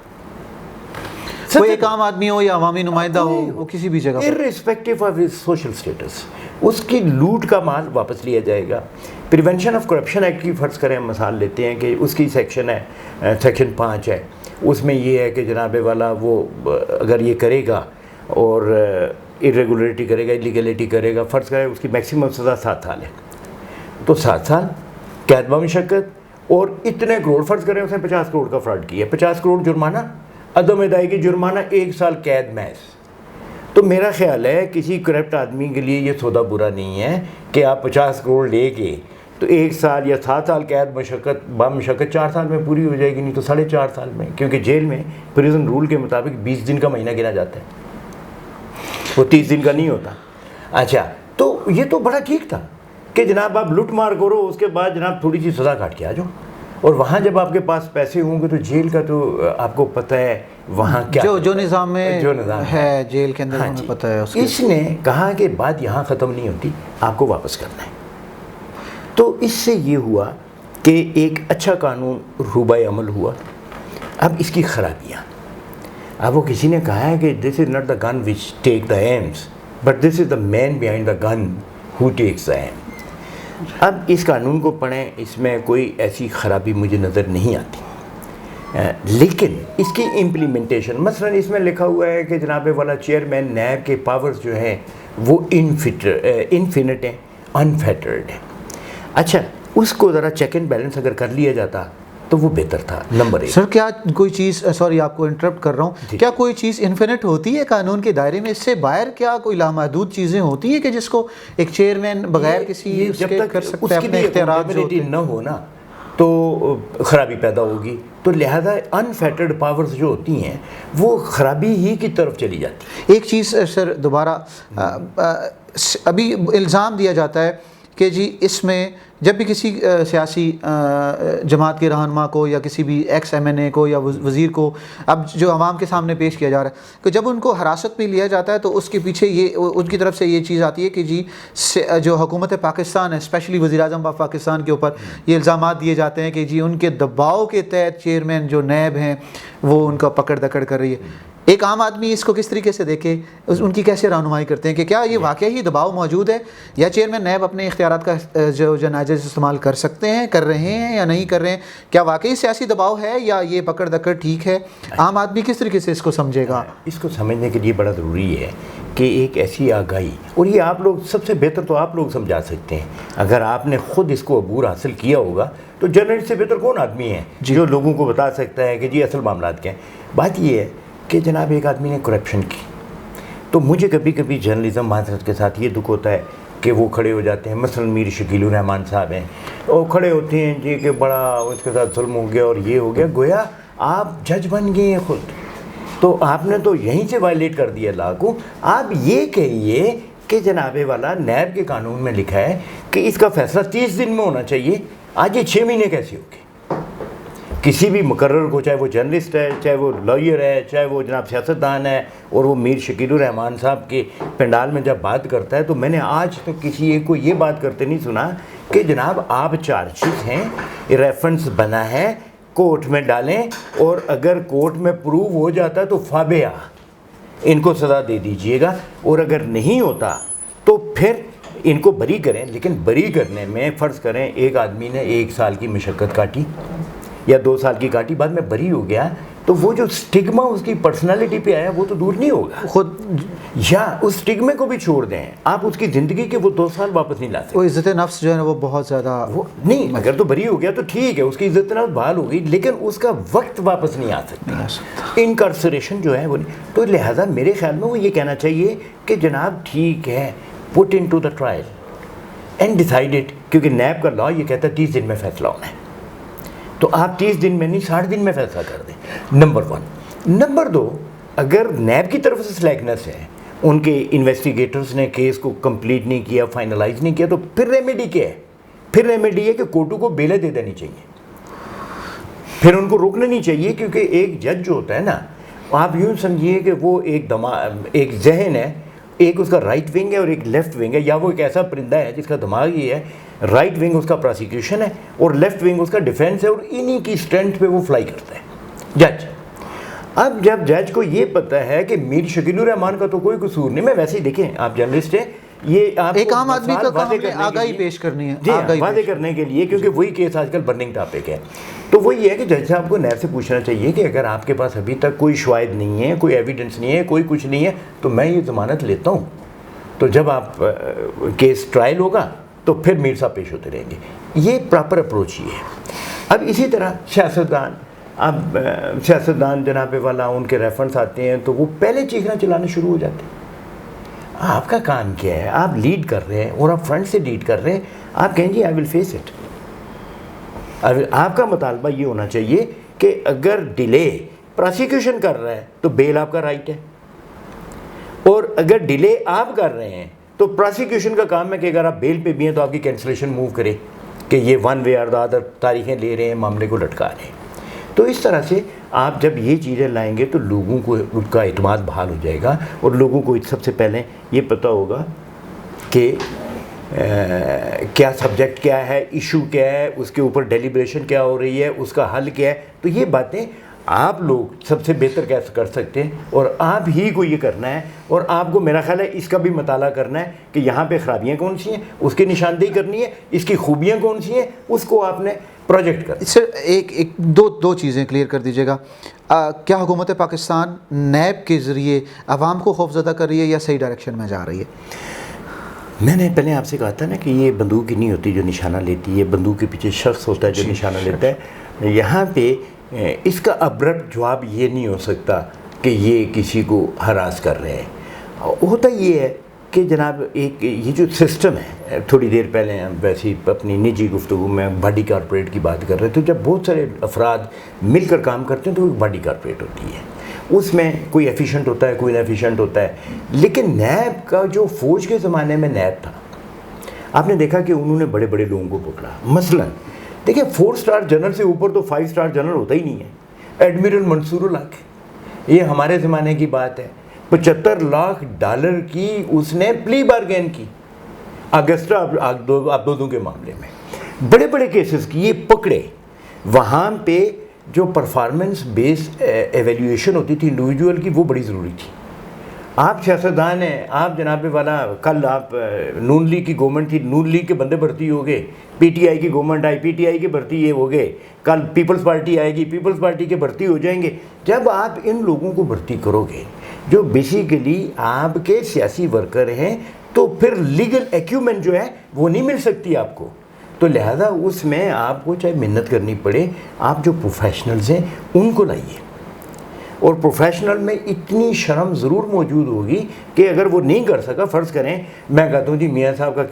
کوئی ایک عام آدمی ہو یا عوامی نمائندہ ہو، وہ کسی بھی جگہ irrespective of his social status، اس کی لوٹ کا مال واپس لیا جائے گا. پریونشن آف کرپشن ایکٹ کی فرض کریں ہم مثال لیتے ہیں کہ اس کی سیکشن ہے، سیکشن 5 ہے. اس میں یہ ہے کہ جناب والا وہ اگر یہ کرے گا اور irregularity کرے گا، illegality کرے گا، فرض کریں اس کی میکسیمم سزا 7 سال ہے، تو 7 سال قید بمشقت اور اتنے کروڑ، فرض کریں اس نے 50 کروڑ کا فراڈ کیا، 50 کروڑ جرمانہ، عدم ادائیگی جرمانہ 1 سال قید محض. تو میرا خیال ہے کسی کرپٹ آدمی کے لیے یہ سودا برا نہیں ہے کہ آپ 50 کروڑ لے کے تو 1 سال یا 7 سال قید مشقت بمشقت 4 سال میں پوری ہو جائے گی، نہیں تو 4.5 سال میں، کیونکہ جیل میں پریزن رول کے مطابق 20 دن کا مہینہ گنا جاتا ہے، وہ 30 دن کا نہیں ہوتا. اچھا تو یہ تو بڑا ٹھیک تھا کہ جناب آپ لوٹ مار کرو، اس کے بعد جناب تھوڑی سی سزا کاٹ کے آ جاؤ، اور وہاں جب آپ کے پاس پیسے ہوں گے تو جیل کا تو آپ کو پتہ ہے وہاں کیا جو نظام میں جو نظام ہے جیل کے اندر ہمیں پتہ ہے. اس نے کہا کہ بات یہاں ختم نہیں ہوتی، آپ کو واپس کرنا ہے. تو اس سے یہ ہوا کہ ایک اچھا قانون روبہ عمل ہوا. اب اس کی خرابیاں، اب وہ کسی نے کہا ہے کہ this is not the gun which take the aims but this is the man behind the gun who takes the aim. اب اس قانون کو پڑھیں، اس میں کوئی ایسی خرابی مجھے نظر نہیں آتی. لیکن اس کی امپلیمنٹیشن مثلا اس میں لکھا ہوا ہے کہ جناب والا چیئرمین نیب کے پاورز جو ہیں وہ انفینٹ ہیں، انفیٹرڈ ہیں. اچھا اس کو ذرا چیک اینڈ بیلنس اگر کر لیا جاتا تو وہ بہتر تھا. نمبر 1 سر کیا کوئی چیز، سوری آپ کو انٹرپٹ کر رہا ہوں، کیا کوئی چیز انفینٹ ہوتی ہے قانون کے دائرے میں؟ اس سے باہر کیا کوئی لامحدود چیزیں ہوتی ہیں کہ جس کو ایک چیئرمین بغیر کسی اس کے کر سکتا ہے؟ اپنے اختیارات جو ہوتے ہیں نہ ہو نا تو خرابی پیدا ہوگی. تو لہذا انفیٹرڈ پاورز جو ہوتی ہیں وہ خرابی ہی کی طرف چلی جاتی ہیں. ایک چیز سر دوبارہ ابھی الزام دیا جاتا ہے کہ جی اس میں جب بھی کسی سیاسی جماعت کے رہنما کو یا کسی بھی ایکس ایم این اے کو یا وزیر کو اب جو عوام کے سامنے پیش کیا جا رہا ہے کہ جب ان کو حراست میں لیا جاتا ہے تو اس کے پیچھے یہ ان کی طرف سے یہ چیز آتی ہے کہ جی جو حکومت پاکستان ہے، اسپیشلی وزیر اعظم آف پاکستان کے اوپر یہ الزامات دیے جاتے ہیں کہ جی ان کے دباؤ کے تحت چیئرمین جو نیب ہیں وہ ان کا پکڑ دکڑ کر رہی ہے. ایک عام آدمی اس کو کس طریقے سے دیکھے، ان کی کیسے رہنمائی کرتے ہیں کہ کیا یہ واقعی ہی دباؤ موجود ہے یا چیئرمین نیب اپنے اختیارات کا جو ناجائز استعمال کر سکتے ہیں، کر رہے ہیں یا نہیں کر رہے ہیں؟ کیا واقعی سیاسی دباؤ ہے یا یہ پکڑ دکڑ ٹھیک ہے؟ عام آدمی کس طریقے سے اس کو سمجھے گا؟ اس کو سمجھنے کے لیے بڑا ضروری ہے کہ ایک ایسی آگاہی، اور یہ آپ لوگ سب سے بہتر تو آپ لوگ سمجھا سکتے ہیں. اگر آپ نے خود اس کو عبور حاصل کیا ہوگا تو جرنلسٹ سے بہتر کون آدمی ہے جو لوگوں کو بتا سکتا ہے کہ جی اصل معاملات کیا ہیں. بات یہ ہے کہ جناب ایک آدمی نے کرپشن کی تو مجھے کبھی کبھی جرنلزم معذرت کے ساتھ یہ دکھ ہوتا ہے کہ وہ کھڑے ہو جاتے ہیں. مثلا میر شکیل الرحمان صاحب ہیں، وہ کھڑے ہوتے ہیں جی کہ بڑا اس کے ساتھ ظلم ہو گیا اور یہ ہو گیا، گویا آپ جج بن گئے ہیں خود، تو آپ نے تو یہیں سے وائلیٹ کر دیا لا کو. آپ یہ کہیے کہ جناب والا نیب کے قانون میں لکھا ہے کہ اس کا فیصلہ 30 دن میں ہونا چاہیے، آج یہ 6 مہینے کیسے ہو گئے؟ کسی بھی مقرر کو، چاہے وہ جرنلسٹ ہے، چاہے وہ لائر ہے، چاہے وہ جناب سیاستدان ہے، اور وہ میر شکیل الرحمان صاحب کے پنڈال میں جب بات کرتا ہے تو میں نے آج تک کسی ایک کو یہ بات کرتے نہیں سنا کہ جناب آپ چارجز ہیں، ریفرنس بنا ہے، کورٹ میں ڈالیں اور اگر کورٹ میں پروو ہو جاتا ہے تو فابیا ان کو سزا دے دیجئے گا، اور اگر نہیں ہوتا تو پھر ان کو بری کریں. لیکن بری کرنے میں فرض کریں ایک آدمی نے 1 سال کی مشقت کاٹی یا 2 سال کی کاٹی، بعد میں بری ہو گیا، تو وہ جو سٹگما اس کی پرسنالٹی پہ آیا وہ تو دور نہیں ہوگا خود. یا اس سٹگمے کو بھی چھوڑ دیں آپ، اس کی زندگی کے وہ 2 سال واپس نہیں لا سکتے. وہ عزت نفس جو ہے وہ بہت زیادہ وہ نہیں، اگر تو بری ہو گیا تو ٹھیک ہے، اس کی عزت نفس بحال ہو گئی، لیکن اس کا وقت واپس نہیں آ سکتا. انکارسریشن جو ہے وہ نہیں. تو لہٰذا میرے خیال میں وہ یہ کہنا چاہیے کہ جناب ٹھیک ہے، put in to the trial and decided, کیونکہ نیب کا لا یہ کہتا ہے 30 دن میں فیصلہ ہونا ہے، تو آپ 30 دن میں نہیں 60 دن میں فیصلہ کر دیں. نمبر 1. نمبر 2، اگر نیب کی طرف سے سلیکنس ہے، ان کے انویسٹیگیٹرز نے کیس کو کمپلیٹ نہیں کیا، فائنلائز نہیں کیا، تو پھر ریمیڈی کیا ہے؟ پھر ریمیڈی ہے کہ کورٹوں کو بیلیں دے دینی چاہیے، پھر ان کو روکنا نہیں چاہیے. کیونکہ ایک جج جو ہوتا ہے نا، آپ یوں سمجھیے کہ وہ ایک ذہن ہے، ایک اس کا رائٹ ونگ ہے اور ایک لیفٹ ونگ ہے، یا وہ ایک ایسا پرندہ ہے جس کا دماغ یہ ہے، رائٹ ونگ اس کا پروسیکیوشن ہے اور لیفٹ ونگ اس کا ڈیفینس ہے، اور انہی کی اسٹرینتھ پہ وہ فلائی کرتا ہے جج. اب جب جج کو یہ پتہ ہے کہ میر شکیل الرحمان کا تو کوئی قصور نہیں، میں ویسے ہی دیکھیں آپ جرنلسٹ ہیں، یہ آپ ایک عام آدمی کا کام ہے آگاہی پیش کرنی ہے، جی واضح کرنے کے لیے، کیونکہ وہی کیس آج کل برننگ ٹاپک ہے. تو وہ یہ ہے کہ جج صاحب کو نیب سے پوچھنا چاہیے کہ اگر آپ کے پاس ابھی تک کوئی شواہد نہیں ہے، کوئی ایویڈنس نہیں ہے، کوئی کچھ نہیں ہے، تو میں یہ ضمانت لیتا ہوں، تو جب آپ کیس ٹرائل ہوگا تو پھر میر صاحب پیش ہوتے رہیں گے. یہ پراپر اپروچ یہ ہے. اب اسی طرح سیاستدان جناب والا ان کے ریفرنس آتے ہیں تو وہ پہلے چیخنا چلانا شروع ہو جاتے ہیں. آپ کا کام کیا ہے؟ آپ لیڈ کر رہے ہیں اور آپ فرنٹ سے لیڈ کر رہے ہیں، آپ کہیں جی آئی ول فیس اٹ. آپ کا مطالبہ یہ ہونا چاہیے کہ اگر ڈیلے پروسیکیوشن کر رہا ہے تو بیل آپ کا رائٹ ہے، اور اگر ڈیلے آپ کر رہے ہیں تو پروسیکیوشن کا کام ہے کہ اگر آپ بیل پہ بھی ہیں تو آپ کی کینسلیشن موو کرے کہ یہ ون وے اور دا ادر تاریخیں لے رہے ہیں، معاملے کو لٹکا رہے ہیں. تو اس طرح سے آپ جب یہ چیزیں لائیں گے تو لوگوں کو ان کا اعتماد بحال ہو جائے گا، اور لوگوں کو سب سے پہلے یہ پتہ ہوگا کہ کیا سبجیکٹ کیا ہے، ایشو کیا ہے، اس کے اوپر ڈیلیبریشن کیا ہو رہی ہے، اس کا حل کیا ہے. تو یہ باتیں آپ لوگ سب سے بہتر کیسے کر سکتے ہیں اور آپ ہی کو یہ کرنا ہے, اور آپ کو میرا خیال ہے اس کا بھی مطالعہ کرنا ہے کہ یہاں پہ خرابیاں کون سی ہیں, اس کی نشاندہی کرنی ہے, اس کی خوبیاں کون سی ہیں, اس کو آپ نے پروجیکٹ کرنا. سر ایک دو چیزیں کلیئر کر دیجیے گا. کیا حکومت پاکستان نیب کے ذریعے عوام کو خوفزدہ کر رہی ہے یا صحیح ڈائریکشن میں جا رہی ہے؟ میں نے پہلے آپ سے کہا تھا نا کہ یہ بندوق ہی نہیں ہوتی جو نشانہ لیتی ہے, بندوق کے پیچھے شخص ہوتا ہے جو نشانہ لیتا ہے. یہاں پہ اس کا ابرپٹ جواب یہ نہیں ہو سکتا کہ یہ کسی کو ہراس کر رہے ہیں. ہوتا یہ ہے کہ جناب ایک یہ جو سسٹم ہے, تھوڑی دیر پہلے ہم ویسے اپنی نجی گفتگو میں باڈی کارپوریٹ کی بات کر رہے تھے. جب بہت سارے افراد مل کر کام کرتے ہیں تو ایک باڈی کارپوریٹ ہوتی ہے, اس میں کوئی ایفیشینٹ ہوتا ہے, کوئی نا ایفیشینٹ ہوتا ہے. لیکن نیب کا جو فوج کے زمانے میں نیب تھا, آپ نے دیکھا کہ انہوں نے بڑے بڑے لوگوں کو پکڑا. مثلا دیکھیں 4 اسٹار جنرل سے اوپر تو 5 اسٹار جنرل ہوتا ہی نہیں ہے. ایڈمرل منصور الحق, یہ ہمارے زمانے کی بات ہے, $75 لاکھ کی اس نے پلی بارگین کی اگسٹا آبدوزوں کے معاملے میں. بڑے بڑے کیسز کی یہ پکڑے. وہاں پہ جو پرفارمنس بیس ایویلیویشن ہوتی تھی انڈیویجول کی, وہ بڑی ضروری تھی. آپ سیاستدان ہیں, آپ جناب والا کل آپ نون لیگ کی گورنمنٹ تھی, نون لیگ کے بندے بھرتی ہو گئے, پی ٹی آئی کی government I, P T I کے بھرتی یہ ہو گئے, کل پیپلز پارٹی آئے گی, پیپلز پارٹی کے بھرتی ہو جائیں گے. جب آپ ان لوگوں کو بھرتی کرو گے جو بیسیکلی آپ کے سیاسی ورکر ہیں, تو پھر لیگل ایکیومنٹ جو ہے وہ نہیں مل سکتی آپ کو. تو لہذا اس میں آپ کو چاہے محنت کرنی پڑے, آپ جو پروفیشنلز ہیں ان کو لائیے. اور پروفیشنل میں اتنی شرم ضرور موجود ہوگی کہ اگر وہ نہیں کر سکا, فرض کریں میں کہتا ہوں جی میاں صاحب کا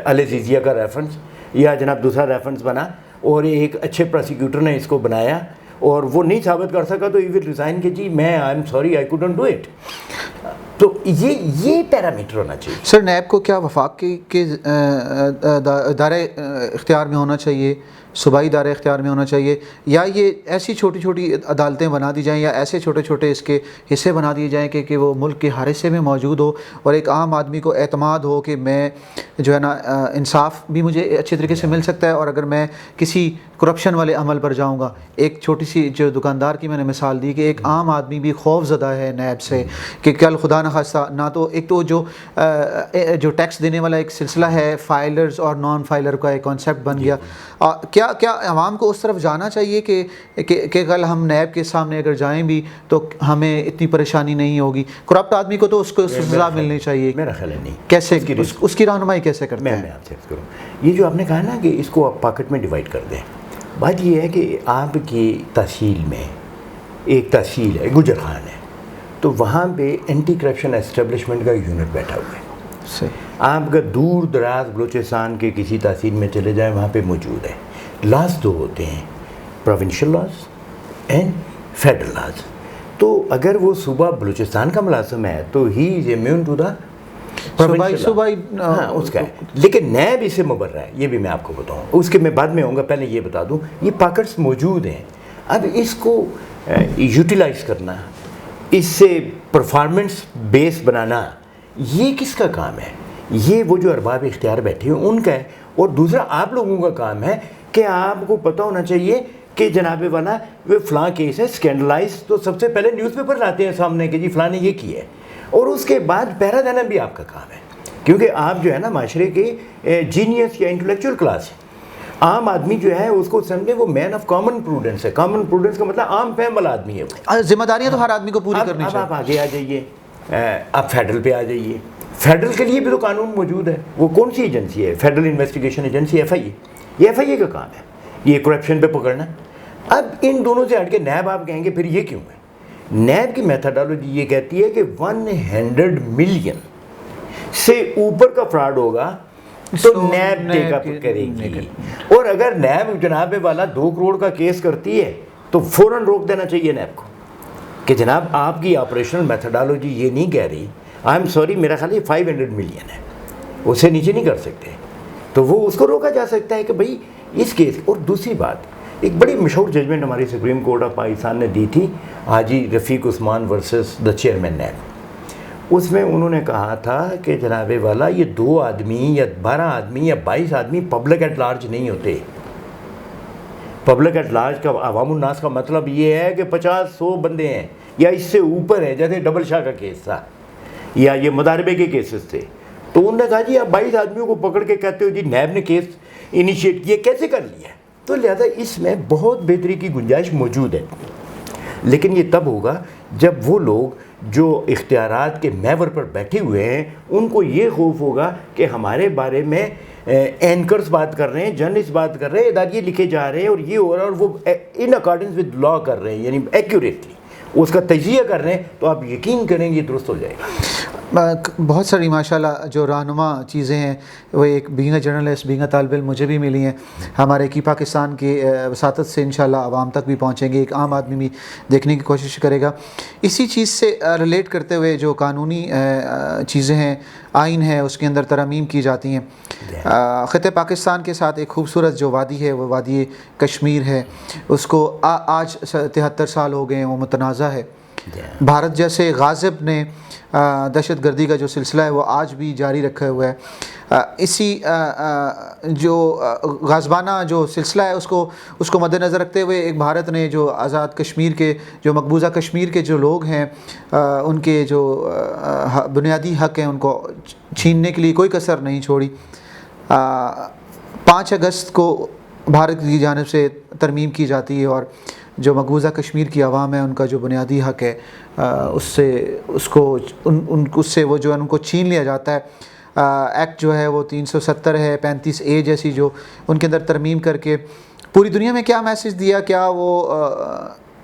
العزیزیہ کا ریفرنس یا جناب دوسرا ریفرنس بنا اور ایک اچھے پروسیکیوٹر نے اس کو بنایا اور وہ نہیں ثابت کر سکا تو ہی ول ریزائن کہ جی میں I am sorry I couldn't do it. تو یہ پیرامیٹر ہونا چاہیے. سر نیب کو کیا وفاق کے دائرۂ اختیار میں ہونا چاہیے, صوبائی دائرۂ اختیار میں ہونا چاہیے, یا یہ ایسی چھوٹی چھوٹی عدالتیں بنا دی جائیں یا ایسے چھوٹے چھوٹے اس کے حصے بنا دیے جائیں کہ وہ ملک کے ہر حصے میں موجود ہو اور ایک عام آدمی کو اعتماد ہو کہ میں جو ہے نا انصاف بھی مجھے اچھے طریقے سے مل سکتا ہے, اور اگر میں کسی کرپشن والے عمل پر جاؤں گا, ایک چھوٹی سی جو دکاندار کی میں نے مثال دی کہ ایک عام آدمی بھی خوف زدہ ہے نیب سے کہ کل خدا نخواستہ نہ تو ایک تو جو ٹیکس دینے والا ایک سلسلہ ہے, فائلرز اور نان فائلر کا ایک کانسیپٹ بن گیا. کیا عوام کو اس طرف جانا چاہیے کہ کل ہم نیب کے سامنے اگر جائیں بھی تو ہمیں اتنی پریشانی نہیں ہوگی؟ کرپٹ آدمی کو تو اس کو سزا ملنی چاہیے. میرا خیال ہے نہیں. کیسے اس کی رہنمائی کیسے کرتے ہیں؟ میں آپ سے کروں, یہ جو آپ نے کہا نا کہ اس کو آپ پاکٹ میں ڈیوائڈ کر دیں. بات یہ ہے کہ آپ کی تحصیل میں ایک تحصیل ہے گجر خان ہے, تو وہاں پہ اینٹی کرپشن اسٹیبلشمنٹ کا یونٹ بیٹھا ہوا ہے. آپ کا دور دراز بلوچستان کے کسی تحصیل میں چلے جائیں وہاں پہ موجود ہے. لاز 2 ہوتے ہیں, provincial laws and federal laws. تو اگر وہ صوبہ بلوچستان کا ملازم ہے تو ہی از امیون ٹو دا صوبائی اس کا ہے. لیکن نیب اس سے مبرہ ہے, یہ بھی میں آپ کو بتاؤں, اس کے میں بعد میں ہوں گا, پہلے یہ بتا دوں یہ پاکٹس موجود ہیں. اب اس کو یوٹیلائز کرنا, اس سے پرفارمنس بیس بنانا, یہ کس کا کام ہے؟ یہ وہ جو ارباب اختیار بیٹھے ہیں ان کا ہے. اور دوسرا آپ لوگوں کا کام ہے کہ آپ کو پتہ ہونا چاہیے کہ جناب والا وہ فلاں کیس ہے اسکینڈلائز, تو سب سے پہلے نیوز پیپر لاتے ہیں سامنے کہ جی فلاں نے یہ کیا ہے, اور اس کے بعد پہرا دینا بھی آپ کا کام ہے. کیونکہ آپ جو ہے نا معاشرے کے جینیس یا انٹلیکچوئل کلاس ہے. عام آدمی جو ہے اس کو سمجھے وہ مین آف کامن پروڈنس ہے. کامن پروڈنس کا مطلب عام فہم والا آدمی ہے وہ. ذمہ داریاں تو ہر آدمی کو پوری کرنی چاہیے. اب آپ آگے آ جائیے, آپ فیڈرل پہ آ جائیے. فیڈرل کے لیے بھی تو قانون موجود ہے. وہ کون سی ایجنسی ہے؟ فیڈرل انویسٹیگیشن ایجنسی, ایف آئی اے. یہ ایف آئی اے کا کام ہے یہ کرپشن پہ پکڑنا. اب ان دونوں سے ہٹ کے نیب آپ کہیں گے پھر یہ کیوں ہے؟ نیب کی میتھڈالوجی یہ کہتی ہے کہ 100 ملین سے اوپر کا فراڈ ہوگا تو نیب ٹیک اپ کرے گی. اور اگر نیب جناب والا 2 کروڑ کا کیس کرتی ہے تو فوراً روک دینا چاہیے نیب کو کہ جناب آپ کی آپریشنل میتھڈالوجی یہ نہیں کہہ رہی. آئی ایم سوری, میرا خیال یہ 500 ملین ہے, اس سے نیچے نہیں کر سکتے. تو وہ اس کو روکا جا سکتا ہے کہ بھائی اس کیس. اور دوسری بات, ایک بڑی مشہور ججمنٹ ہماری سپریم کورٹ آف پاکستان نے دی تھی, حاجی رفیق عثمان ورسز دا چیئرمین نیب. اس میں انہوں نے کہا تھا کہ جناب والا یہ 2 آدمی یا 12 آدمی یا 22 آدمی پبلک ایٹ لارج نہیں ہوتے. پبلک ایٹ لارج کا عوام الناس کا مطلب یہ ہے کہ 50-100 بندے ہیں یا اس سے اوپر ہیں، جیسے ڈبل شاہ کا کیس تھا یا یہ مداربے کے کیسز تھے. تو انہوں نے کہا جی آپ 22 آدمیوں کو پکڑ کے کہتے ہو جی نیب نے کیس انیشیٹ کیا، کیسے کر لیا؟ تو لہذا اس میں بہت بہتری کی گنجائش موجود ہے، لیکن یہ تب ہوگا جب وہ لوگ جو اختیارات کے محور پر بیٹھے ہوئے ہیں ان کو یہ خوف ہوگا کہ ہمارے بارے میں اینکرز بات کر رہے ہیں، جرنلسٹ بات کر رہے ہیں، ادارے لکھے جا رہے ہیں اور یہ ہو رہا ہے، اور وہ ان اکارڈنس ود لا کر رہے ہیں، یعنی ایکوریٹلی اس کا تجزیہ کر رہے ہیں، تو آپ یقین کریں گے یہ درست ہو جائے گا. بہت ساری ماشاءاللہ جو رہنما چیزیں ہیں وہ ایک بینگ جرنلسٹ، بینگ طالب علم مجھے بھی ملی ہیں، ہمارے کی پاکستان کے وساطت سے انشاءاللہ عوام تک بھی پہنچیں گے، ایک عام آدمی بھی دیکھنے کی کوشش کرے گا. اسی چیز سے ریلیٹ کرتے ہوئے جو قانونی چیزیں ہیں، آئین ہے، اس کے اندر ترامیم کی جاتی ہیں. خطے پاکستان کے ساتھ ایک خوبصورت جو وادی ہے وہ وادی کشمیر ہے، اس کو آج 73 سال ہو گئے ہیں، وہ متنازع ہے. بھارت جیسے غاصب نے دہشت گردی کا جو سلسلہ ہے وہ آج بھی جاری رکھا ہوا ہے. اسی جو غازبانہ جو سلسلہ ہے اس کو مد نظر رکھتے ہوئے ایک بھارت نے جو آزاد کشمیر کے جو مقبوضہ کشمیر کے جو لوگ ہیں ان کے جو بنیادی حق ہیں ان کو چھیننے کے لیے کوئی کسر نہیں چھوڑی. 5 اگست کو بھارت کی جانب سے ترمیم کی جاتی ہے اور جو مقبوضہ کشمیر کی عوام ہے ان کا جو بنیادی حق ہے اس سے وہ جو ہے ان کو چھین لیا جاتا ہے. ایکٹ جو ہے وہ 370 ہے، 35A جیسی جو ان کے اندر ترمیم کر کے پوری دنیا میں کیا میسج دیا، کیا وہ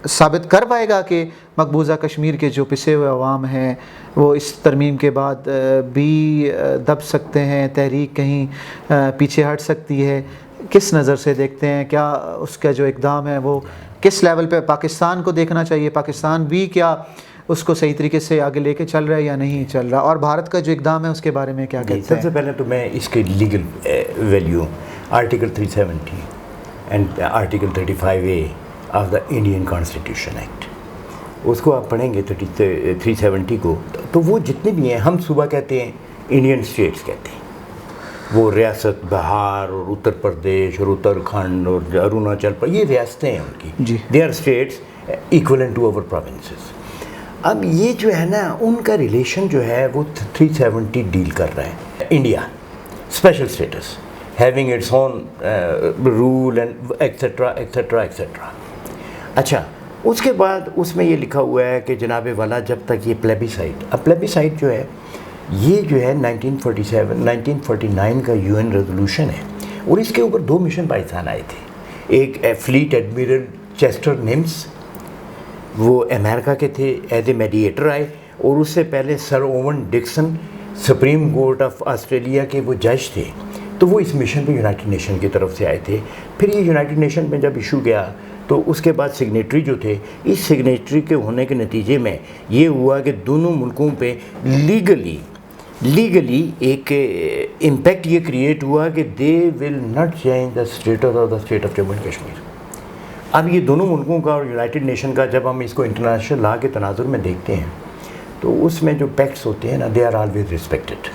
ثابت کر پائے گا کہ مقبوضہ کشمیر کے جو پسے ہوئے عوام ہیں وہ اس ترمیم کے بعد بھی دب سکتے ہیں، تحریک کہیں پیچھے ہٹ سکتی ہے؟ کس نظر سے دیکھتے ہیں؟ کیا اس کا جو اقدام ہے وہ کس لیول پہ پاکستان کو دیکھنا چاہیے؟ پاکستان بھی کیا اس کو صحیح طریقے سے آگے لے کے چل رہا ہے یا نہیں چل رہا؟ اور بھارت کا جو اقدام ہے اس کے بارے میں کیا کہتے ہیں؟ سب سے پہلے تو میں اس کے legal value article 370 and article 35A of the Indian constitution act, اس کو آپ پڑھیں گے 370 کو، تو وہ جتنے بھی ہیں، ہم صوبہ کہتے ہیں، انڈین اسٹیٹس کہتے ہیں، وہ ریاست بہار اور اتر پردیش اور اتراکھنڈ اور اروناچل پر، یہ ریاستیں ہیں ان کی، جی، they are states equivalent to our provinces. اب یہ جو ہے نا ان کا ریلیشن جو ہے وہ 370 ڈیل کر رہا ہے. India special status having its own rule and etcetera etcetera etcetera. اچھا، اس کے بعد اس میں یہ لکھا ہوا ہے کہ جناب والا جب تک یہ پلیبیسائٹ، اب پلیبیسائٹ جو ہے یہ جو ہے 1949 کا UN ریزولوشن ہے، اور اس کے اوپر 2 مشن پاکستان آئے تھے. ایک فلیٹ ایڈمرل چیسٹر نمس، وہ امریکہ کے تھے، ایز اے میڈیٹر آئے، اور اس سے پہلے sir Owen Dixon Supreme Court of Australia کے وہ جج تھے، تو وہ اس مشن پہ یونائٹڈ نیشن کی طرف سے آئے تھے. پھر یہ یونائٹڈ نیشن میں جب ایشو گیا تو اس کے بعد سگنیٹری جو تھے، اس سگنیٹری کے ہونے کے نتیجے میں یہ ہوا کہ دونوں ملکوں پہ لیگلی ایک امپیکٹ یہ کریٹ ہوا کہ they will not change the status of the state of Jammu and Kashmir. اب یہ دونوں ملکوں کا اور یونائٹڈ نیشن کا جب ہم اس کو انٹرنیشنل لا کے تناظر میں دیکھتے ہیں تو اس میں جو پیکٹس ہوتے ہیں نا، دے آر آلویز ریسپیکٹڈ،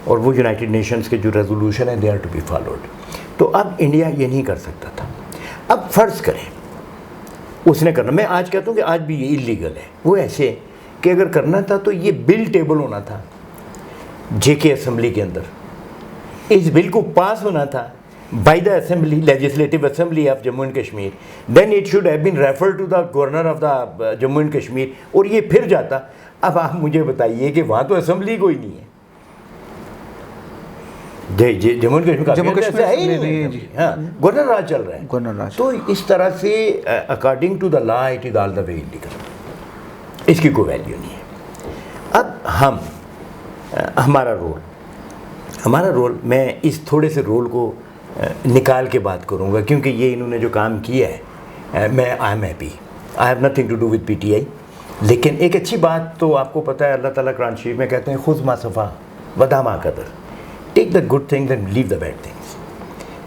اور وہ یونائٹڈ نیشنز کے جو ریزولوشن ہیں they are to be followed. تو اب انڈیا یہ نہیں کر سکتا تھا. اب فرض کریں اس نے کرنا، میں آج کہتا ہوں کہ آج بھی یہ اللیگل ہے، وہ ایسے کہ اگر کرنا تھا تو یہ بل ٹیبل ہونا تھا JK اسمبلی کے اندر، اس بل کو پاس ہونا تھا by the assembly, legislative assembly of Jammu and Kashmir, then it should have been referred to the governor of the Jammu and Kashmir, اور یہ پھر جاتا. اب آپ مجھے بتائیے کہ وہاں تو اسمبلی کوئی نہیں ہے، جموں اینڈ کشمیر ہے ہی نہیں، ہاں گورنر راج چل رہا ہے. تو اس طرح سے according to the law it is all the way unlegal, اس کی کوئی ویلیو نہیں ہے. اب ہمارا رول میں اس تھوڑے سے رول کو نکال کے بات کروں گا، کیونکہ یہ انہوں نے جو کام کیا ہے، میں I am happy, I have nothing to do with PTI. لیکن ایک اچھی بات تو آپ کو پتہ ہے، اللہ تعالیٰ قرآن شریف میں کہتے ہیں خذ ما صفا ودع ما قدر، take the good things and leave the bad things.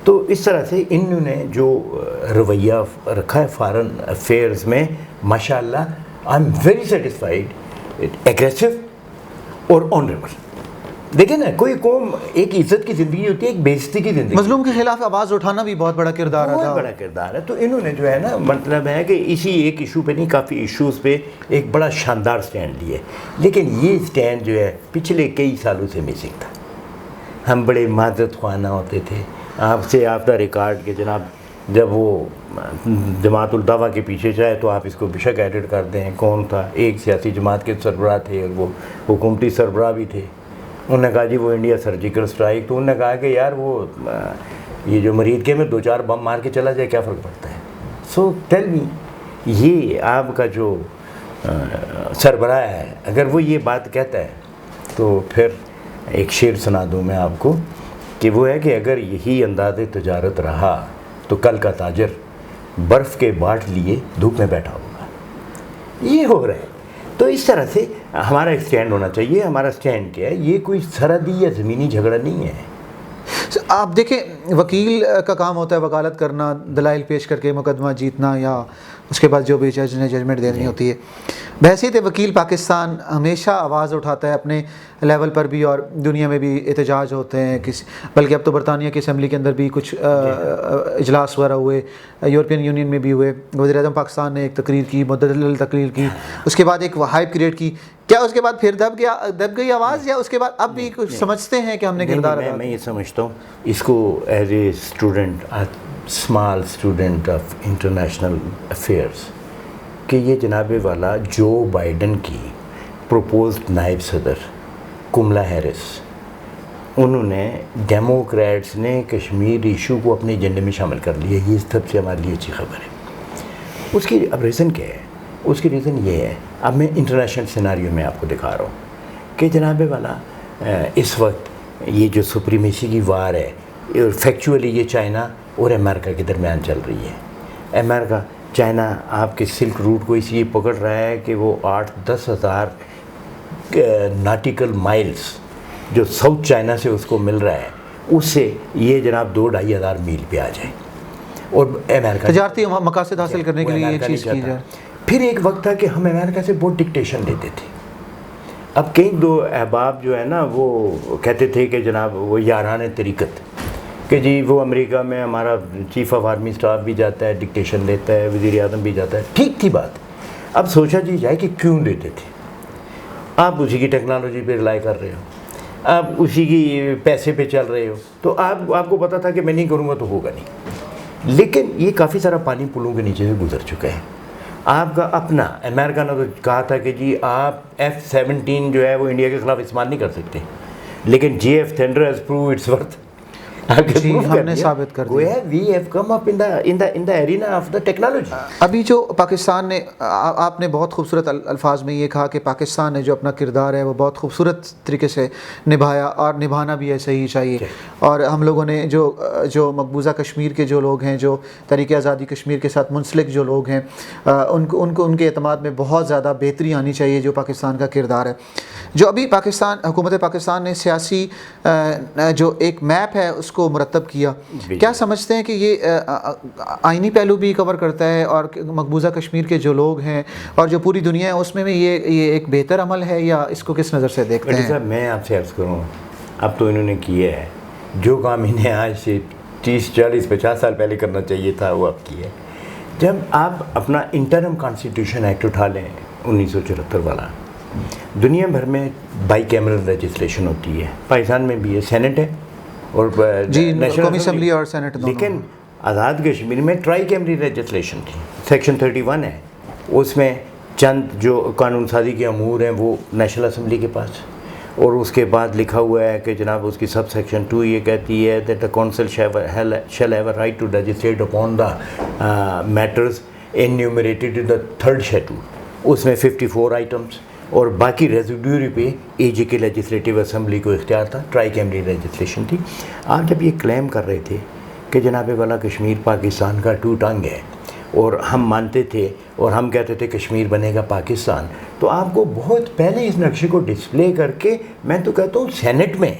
تو اس طرح سے انہوں نے جو رویہ رکھا ہے فارن افیئرز میں، ماشاء اللہ I am very satisfied, aggressive اور آنریبل. دیکھیں نا کوئی قوم ایک عزت کی زندگی ہوتی ہے, ایک بےعزتی کی زندگی. مظلوم کے خلاف آواز اٹھانا بھی بہت بڑا کردار ہے, بہت بڑا کردار ہے. تو انہوں نے جو ہے نا مطلب ہے کہ اسی ایک ایشو پہ نہیں, کافی ایشوز پہ ایک بڑا شاندار سٹینڈ لیے. لیکن یہ سٹینڈ جو ہے پچھلے کئی سالوں سے مسنگ تھا. ہم بڑے معذرت خواہ ہوتے تھے. آپ سے آپ کا ریکارڈ کہ جناب جب وہ جماعت الدعوہ کے پیچھے جائے تو آپ اس کو بے شک ایڈٹ کر دیں کون تھا. ایک سیاسی جماعت کے سربراہ تھے اور وہ حکومتی سربراہ بھی تھے. انہوں نے کہا جی وہ انڈیا سرجیکل اسٹرائک. تو انہوں نے کہا کہ یار وہ یہ جو مرید کے میں 2-4 بم مار کے چلا جائے کیا فرق پڑتا ہے. سو ٹیل می, یہ آپ کا جو سربراہ ہے اگر وہ یہ بات کہتا ہے تو پھر ایک شعر سنا دوں میں آپ کو کہ وہ ہے کہ اگر یہی انداز تجارت رہا تو کل کا تاجر برف کے باٹ لیے دھوپ میں بیٹھا ہوگا. یہ ہو رہا ہے. تو اس طرح سے ہمارا ایک سٹینڈ ہونا چاہیے. ہمارا سٹینڈ کیا ہے, یہ کوئی سرحدی یا زمینی جھگڑا نہیں ہے. آپ دیکھیں وکیل کا کام ہوتا ہے وکالت کرنا, دلائل پیش کر کے مقدمہ جیتنا, یا اس کے بعد جو بھی جج نے ججمنٹ دینی ہوتی ہے. بحیثیت وکیل پاکستان ہمیشہ آواز اٹھاتا ہے اپنے لیول پر بھی, اور دنیا میں بھی احتجاج ہوتے ہیں بلکہ اب تو برطانیہ کی اسمبلی کے اندر بھی کچھ اجلاس وغیرہ ہوئے, یورپین یونین میں بھی ہوئے. وزیر اعظم پاکستان نے ایک تقریر کی, مدلل تقریر کی, اس کے بعد ایک ہائپ کریٹ کی. کیا اس کے بعد پھر دب گئی آواز, یا اس کے بعد اب بھی کچھ سمجھتے ہیں کہ ہم نے کردار ادا کیا؟ میں یہ سمجھتا ہوں اس کو as a student, small student of international affairs, کہ یہ جناب والا جو بائیڈن کی پروپوزڈ نائب صدر کملا ہیرس, انہوں نے ڈیموکریٹس نے کشمیر ایشو کو اپنے ایجنڈے میں شامل کر لیا. یہ سب سے ہمارے لیے اچھی خبر ہے. اس کی اب ریزن کیا ہے؟ اس کی ریزن یہ ہے, اب میں انٹرنیشنل سیناریو میں آپ کو دکھا رہا ہوں کہ جناب والا اس وقت یہ جو سپریمیسی کی وار ہے, فیکچولی یہ چائنا اور امریکہ کے درمیان چل رہی ہے. امریکہ چائنا آپ کے سلک روٹ کو اس لیے پکڑ رہا ہے کہ وہ 8-10 ہزار ناٹیکل مائلز جو ساؤتھ چائنا سے اس کو مل رہا ہے, اس سے یہ جناب 2-2.5 ہزار میل پہ آ جائے. اور امریکہ تجارتی مقاصد حاصل کرنے کے لیے یہ چیز کی جائے. پھر ایک وقت تھا کہ ہم امریکہ سے بہت ڈکٹیشن لیتے تھے. اب کئی 2 احباب جو ہے نا وہ کہتے تھے کہ جناب وہ یاران طریقت, کہ جی وہ امریکہ میں ہمارا چیف آف آرمی اسٹاف بھی جاتا ہے, ڈکٹیشن لیتا ہے, وزیر اعظم بھی جاتا ہے. ٹھیک تھی بات. اب سوچا جی جائے کہ کیوں لیتے تھے. آپ اسی کی ٹیکنالوجی پہ رلائی کر رہے ہو, آپ اسی کی پیسے پہ چل رہے ہو, تو آپ کو پتا تھا کہ میں نہیں کروں گا تو ہوگا نہیں. لیکن یہ کافی سارا پانی پلوں کے نیچے سے گزر چکا ہے. آپ کا اپنا امریکہ نے تو کہا تھا کہ جی آپ F-17 جو ہے وہ انڈیا کے خلاف استعمال نہیں کر سکتے, لیکن JF Thunder has proved its worth. ہم نے ثابت کر دیا. We have come up in the arena of the technology. ابھی جو پاکستان نے, آپ نے بہت خوبصورت الفاظ میں یہ کہا کہ پاکستان نے جو اپنا کردار ہے وہ بہت خوبصورت طریقے سے نبھایا, اور نبھانا بھی ایسے ہی چاہیے. اور ہم لوگوں نے جو مقبوضہ کشمیر کے جو لوگ ہیں, جو تحریک آزادی کشمیر کے ساتھ منسلک جو لوگ ہیں, ان کے اعتماد میں بہت زیادہ بہتری آنی چاہیے. جو پاکستان کا کردار ہے, جو ابھی حکومت پاکستان نے سیاسی جو ایک میپ ہے اس کو مرتب کیا, کیا سمجھتے ہیں کہ یہ آئینی پہلو بھی کور کرتا ہے, اور مقبوضہ کشمیر کے جو لوگ ہیں اور جو پوری دنیا ہے اس میں یہ ایک بہتر عمل ہے, یا اس کو کس نظر سے دیکھتے ہیں؟ صاحب میں آپ سے عرض کروں, اب تو انہوں نے کیا ہے جو کام انہیں آج سے 30-40-50 سال پہلے کرنا چاہیے تھا, وہ اب کیا ہے. جب آپ اپنا انٹرم کانسٹیٹیوشن ایکٹ اٹھا لیں 1974 والا, دنیا بھر میں بائی کیمرل لیجسلیشن ہوتی ہے, پاکستان میں بھی ہے, سینٹ ہے اور قومی اسمبلی اور سینٹ دونوں. لیکن آزاد کشمیر میں ٹرائی کیمری لیجسلیشن تھی, سیکشن 31 ہے, اس میں چند جو قانون سازی کے امور ہیں وہ نیشنل اسمبلی کے پاس, اور اس کے بعد لکھا ہوا ہے کہ جناب اس کی سب سیکشن 2 یہ کہتی ہے that the council shall have a right to legislate upon the matters enumerated in the 3rd schedule. اس میں 54 آئٹمس, اور باقی ریزیڈیوری پہ AG کے لیجسلیٹو اسمبلی کو اختیار تھا. ٹرائی کیمری لیجسلیشن تھی. آپ جب یہ کلیم کر رہے تھے کہ جناب والا کشمیر پاکستان کا ٹو ٹنگ ہے, اور ہم مانتے تھے اور ہم کہتے تھے کشمیر بنے گا پاکستان, تو آپ کو بہت پہلے اس نقشے کو ڈسپلے کر کے, میں تو کہتا ہوں سینٹ میں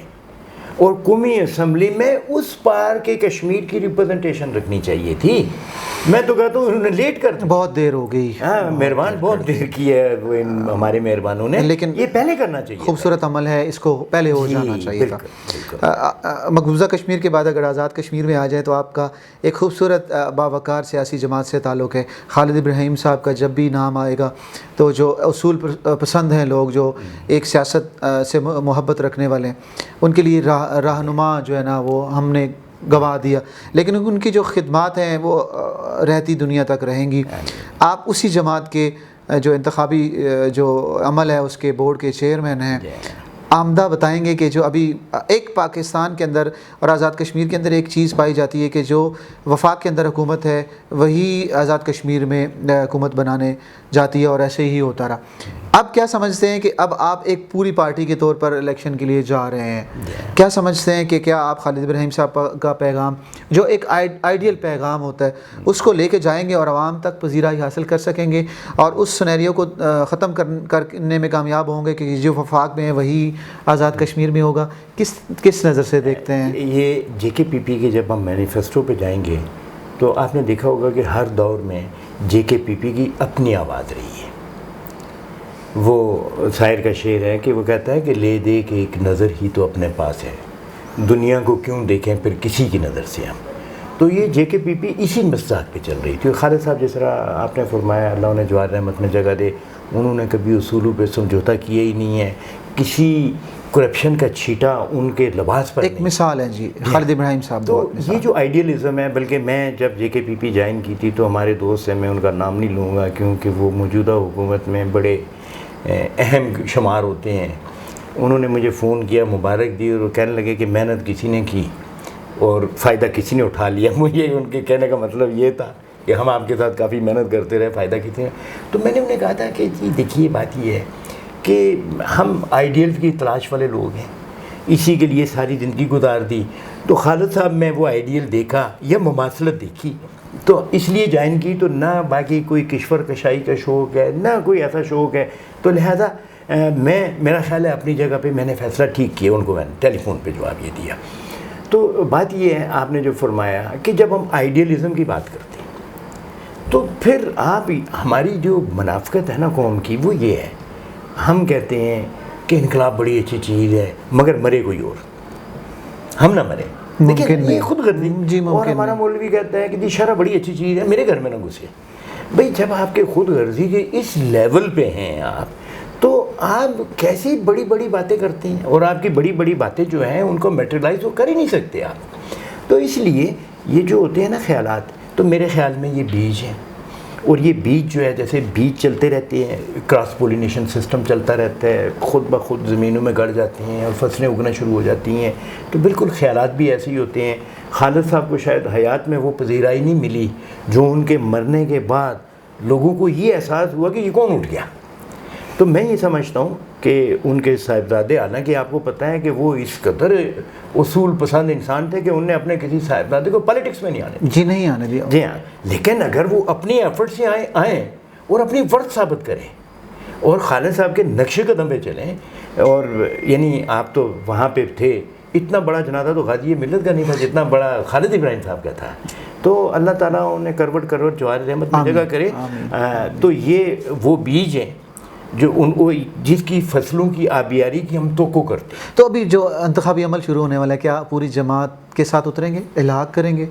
اور قومی اسمبلی میں اس پار کے کشمیر کی ریپرزنٹیشن رکھنی چاہیے تھی. میں تو کہتا ہوں انہوں نے لیٹ کر دیا, بہت دیر ہو گئی. ہاں مہربان, بہت دیر کی ہے وہ ہمارے مہربانوں نے, لیکن یہ پہلے کرنا چاہیے. خوبصورت عمل ہے, اس کو پہلے ہو جانا چاہیے تھا. مقبوضہ کشمیر کے بعد اگر آزاد کشمیر میں آ جائیں تو آپ کا ایک خوبصورت باوقار سیاسی جماعت سے تعلق ہے. خالد ابراہیم صاحب کا جب بھی نام آئے گا تو جو اصول پسند ہیں لوگ, جو ایک سیاست سے محبت رکھنے والے ہیں, ان کے لیے رہنما جو ہے نا وہ ہم نے گوا دیا, لیکن ان کی جو خدمات ہیں وہ رہتی دنیا تک رہیں گی. آپ اسی جماعت کے جو انتخابی جو عمل ہے اس کے بورڈ کے چیئرمین ہیں. آمدہ بتائیں گے کہ جو ابھی ایک پاکستان کے اندر اور آزاد کشمیر کے اندر ایک چیز پائی جاتی ہے کہ جو وفاق کے اندر حکومت ہے وہی آزاد کشمیر میں حکومت بنانے جاتی ہے, اور ایسے ہی ہوتا رہا. اب کیا سمجھتے ہیں کہ اب آپ ایک پوری پارٹی کے طور پر الیکشن کے لیے جا رہے ہیں, کیا سمجھتے ہیں کہ کیا آپ خالد ابراہیم صاحب کا پیغام جو ایک آئیڈیل پیغام ہوتا ہے اس کو لے کے جائیں گے اور عوام تک پذیرائی حاصل کر سکیں گے, اور اس سینیریو کو ختم کرنے میں کامیاب ہوں گے کہ جو وفاق میں ہے وہی آزاد کشمیر میں ہوگا؟ کس نظر سے دیکھتے ہیں یہ جے کے پی پی کے جب ہم مینیفیسٹو پہ جائیں گے تو آپ نے دیکھا ہوگا کہ ہر دور میں جے کے پی پی کی اپنی آواز رہی ہے. وہ شاعر کا شعر ہے کہ وہ کہتا ہے کہ لے دے کہ ایک نظر ہی تو اپنے پاس ہے, دنیا کو کیوں دیکھیں پھر کسی کی نظر سے ہم. تو یہ جے کے پی پی اسی مصداق پہ چل رہی تھی. خالد صاحب جس طرح آپ نے فرمایا, اللہ انہیں جوار رحمت میں جگہ دے, انہوں نے کبھی اصولوں پہ سمجھوتا کیا ہی نہیں ہے, کسی کرپشن کا چھیٹا ان کے لباس پر ایک مثال ہے جی خالد ابراہیم صاحب. تو یہ جو آئیڈیلزم ہے, بلکہ میں جب جے کے پی پی جوائن کی تھی تو ہمارے دوست ہیں, میں ان کا نام نہیں لوں گا کیونکہ وہ موجودہ حکومت میں بڑے اہم شمار ہوتے ہیں, انہوں نے مجھے فون کیا, مبارک دی, اور کہنے لگے کہ محنت کسی نے کی اور فائدہ کسی نے اٹھا لیا. مجھے ان کے کہنے کا مطلب یہ تھا کہ ہم آپ کے ساتھ کافی محنت کرتے رہے, فائدہ کسی نے. تو میں نے انہیں کہا تھا کہ جی دیکھیے بات یہ ہے کہ ہم آئیڈیلز کی تلاش والے لوگ ہیں, اسی کے لیے ساری زندگی گزار دی. تو خالد صاحب میں وہ آئیڈیل دیکھا یا مماثلت دیکھی تو اس لیے جوائن کی. تو نہ باقی کوئی کشور کشائی کا شوق ہے, نہ کوئی ایسا شوق ہے, تو لہذا میرا خیال ہے اپنی جگہ پہ میں نے فیصلہ ٹھیک کیا. ان کو میں نے ٹیلی فون پہ جواب یہ دیا. تو بات یہ ہے, آپ نے جو فرمایا کہ جب ہم آئیڈیلزم کی بات کرتے ہیں تو پھر آپ ہماری جو منافقت ہے نا قوم کی وہ یہ ہے, ہم کہتے ہیں کہ انقلاب بڑی اچھی چیز ہے مگر مرے کوئی اور, ہم نہ مرے. ممکن یہ خود غرضی جی, اور ہمارا مولوی کہتا ہے کہ جی شرع بڑی اچھی چیز ہے, میرے گھر میں نہ گھسے. بھئی جب آپ کے خود غرضی کے اس لیول پہ ہیں آپ, تو آپ کیسی بڑی بڑی باتیں کرتے ہیں, اور آپ کی بڑی بڑی باتیں جو ہیں ان کو میٹریلائز وہ کر ہی نہیں سکتے آپ. تو اس لیے یہ جو ہوتے ہیں نا خیالات, تو میرے خیال میں یہ بیج ہیں, اور یہ بیج جو ہے جیسے بیج چلتے رہتے ہیں, کراس پولینیشن سسٹم چلتا رہتا ہے, خود بخود زمینوں میں گڑ جاتے ہیں اور فصلیں اگنا شروع ہو جاتی ہیں. تو بالکل خیالات بھی ایسے ہی ہوتے ہیں. خالد صاحب کو شاید حیات میں وہ پذیرائی نہیں ملی جو ان کے مرنے کے بعد لوگوں کو یہ احساس ہوا کہ یہ کون اٹھ گیا. تو میں یہ سمجھتا ہوں کہ ان کے صاحبزادے, حالانکہ آپ کو پتہ ہے کہ وہ اس قدر اصول پسند انسان تھے کہ انہوں نے اپنے کسی صاحبزادے کو پالیٹکس میں نہیں آنے جی نہیں آنے دیا. جی ہاں, لیکن اگر وہ اپنی ایفرٹ سے آئیں اور اپنی ورث ثابت کریں اور خالد صاحب کے نقش قدم پہ چلیں, اور یعنی آپ تو وہاں پہ تھے, اتنا بڑا جنازہ تو غازی ملت کا نہیں تھا جتنا بڑا خالد ابراہیم صاحب کا تھا. تو اللہ تعالیٰ انہیں کروٹ جوار رحمت میں جگہ کرے. تو یہ وہ بیج ہیں جو ان کو جس کی فصلوں کی آبیاری کی ہم توقع کرتے ہیں. تو ابھی جو انتخابی عمل شروع ہونے والا ہے, کیا پوری جماعت کے ساتھ اتریں گے, الحاق کریں گے؟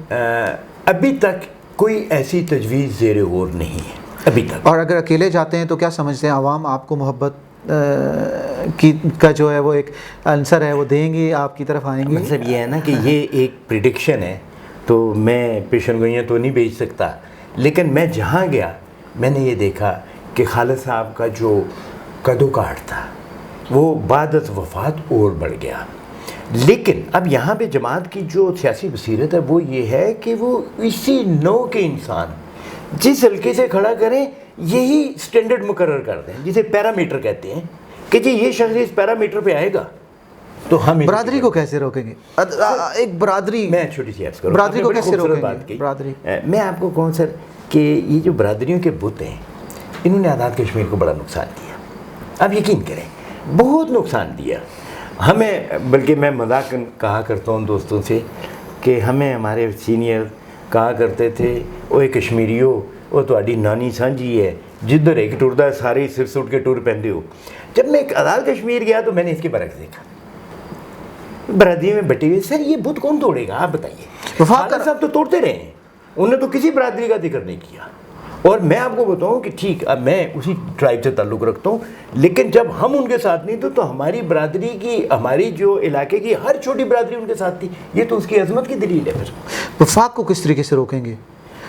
ابھی تک کوئی ایسی تجویز زیر غور نہیں ہے ابھی تک. اور اگر اکیلے جاتے ہیں تو کیا سمجھتے ہیں عوام آپ کو محبت کا جو ہے وہ ایک عنصر ہے وہ دیں گے, آپ کی طرف آئیں گے؟ مطلب یہ ہے نا کہ یہ ایک پریڈکشن ہے, تو میں پیشن گوئیاں تو نہیں بھیج سکتا, لیکن میں جہاں گیا میں نے یہ دیکھا کہ خالد صاحب کا جو قد و کاٹ تھا وہ بعد از وفات اور بڑھ گیا. لیکن اب یہاں پہ جماعت کی جو سیاسی بصیرت ہے وہ یہ ہے کہ وہ اسی نو کے انسان جس حلقے سے کھڑا کریں یہی سٹینڈرڈ مقرر کر دیں, جسے پیرامیٹر کہتے ہیں کہ جی یہ شخص اس پیرامیٹر پہ آئے گا تو ہم برادری کو کیسے روکیں گے؟ ایک برادری, میں چھوٹی سی عرض کروں, برادری کو کیسے روکیں گے؟ برادری میں آپ کو کہوں سر کہ یہ جو برادریوں کے بت ہیں انہوں نے آزاد کشمیر کو بڑا نقصان دیا. آپ یقین کریں بہت نقصان دیا. ہمیں بلکہ میں مذاق کہا کرتا ہوں دوستوں سے کہ ہمیں ہمارے سینئر کہا کرتے تھے اوے کشمیریو وہ تہاڈی نانی سانجھی ہے جدھر ایک ٹردا ہے سارے سر سٹ کے ٹور پہنتے ہو. جب میں آزاد کشمیر گیا تو میں نے اس کے برعکس دیکھا, برادری میں بٹے ہوئے. سر یہ بت کون توڑے گا آپ بتائیے؟ خالد صاحب تو توڑتے رہے ہیں, انہوں نے تو کسی برادری کا ذکر نہیں کیا. اور میں آپ کو بتاؤں کہ ٹھیک اب میں اسی ٹرائب سے تعلق رکھتا ہوں, لیکن جب ہم ان کے ساتھ نہیں تھے تو ہماری برادری کی, ہماری جو علاقے کی ہر چھوٹی برادری ان کے ساتھ تھی. یہ تو اس کی عظمت کی دلیل ہے. پھر وفاق کو کس طریقے سے روکیں گے؟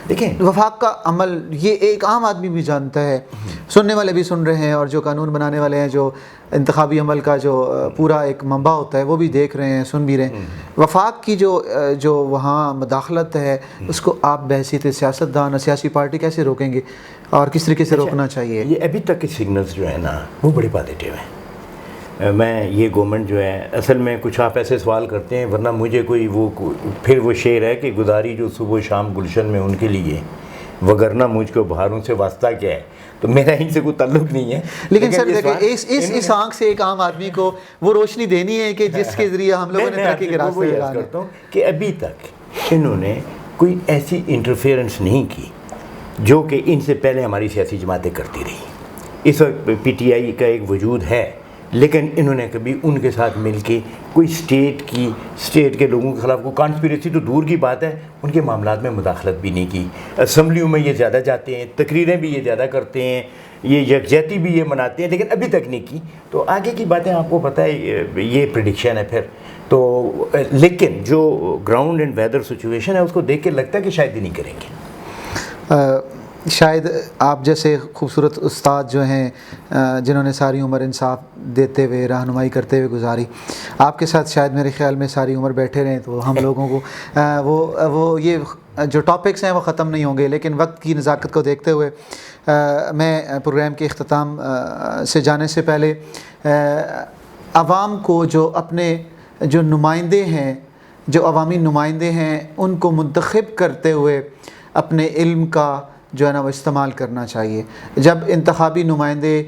دیکھیں وفاق کا عمل یہ ایک عام آدمی بھی جانتا ہے, سننے والے بھی سن رہے ہیں, اور جو قانون بنانے والے ہیں, جو انتخابی عمل کا جو پورا ایک منبع ہوتا ہے وہ بھی دیکھ رہے ہیں, سن بھی رہے ہیں. وفاق کی جو وہاں مداخلت ہے اس کو آپ بحیثیت سیاستدان اور سیاسی پارٹی کیسے روکیں گے اور کس طریقے سے روکنا چاہیے؟ یہ ابھی تک کے سگنلز جو ہیں نا وہ بڑے پازیٹیو ہیں. میں یہ گورنمنٹ جو ہے اصل میں کچھ آپ ایسے سوال کرتے ہیں, ورنہ مجھے کوئی وہ پھر وہ شعر ہے کہ گزاری جو صبح و شام گلشن میں ان کے لیے, وگرنہ مجھ کو بہاروں سے واسطہ کیا ہے. تو میرا ان سے کوئی تعلق نہیں ہے. لیکن سر دیکھیں اس آنکھ سے ایک عام آدمی کو وہ روشنی دینی ہے کہ جس کے ذریعے ہم لوگوں نے ترقی کے راستے کرتا ہوں کہ ابھی تک انہوں نے کوئی ایسی انٹرفیئرنس نہیں کی جو کہ ان سے پہلے ہماری سیاسی جماعتیں کرتی رہی. اس وقت پی ٹی آئی کا ایک وجود ہے, لیکن انہوں نے کبھی ان کے ساتھ مل کے کوئی اسٹیٹ کے لوگوں کے خلاف کوئی کانسپیریسی تو دور کی بات ہے, ان کے معاملات میں مداخلت بھی نہیں کی. اسمبلیوں میں یہ زیادہ جاتے ہیں, تقریریں بھی یہ زیادہ کرتے ہیں, یہ یکجہتی بھی یہ مناتے ہیں, لیکن ابھی تک نہیں کی. تو آگے کی باتیں آپ کو پتہ ہے, یہ پریڈکشن ہے پھر تو. لیکن جو گراؤنڈ اینڈ ویدر سچویشن ہے اس کو دیکھ کے لگتا ہے کہ شاید ہی نہیں کریں گے. شاید آپ جیسے خوبصورت استاد جو ہیں جنہوں نے ساری عمر انصاف دیتے ہوئے رہنمائی کرتے ہوئے گزاری, آپ کے ساتھ شاید میرے خیال میں ساری عمر بیٹھے رہیں تو ہم لوگوں کو وہ یہ جو ٹاپکس ہیں وہ ختم نہیں ہوں گے. لیکن وقت کی نزاکت کو دیکھتے ہوئے میں پروگرام کے اختتام سے جانے سے پہلے عوام کو جو اپنے جو نمائندے ہیں, جو عوامی نمائندے ہیں, ان کو منتخب کرتے ہوئے اپنے علم کا جو ہے نا وہ استعمال کرنا چاہیے. جب انتخابی نمائندے,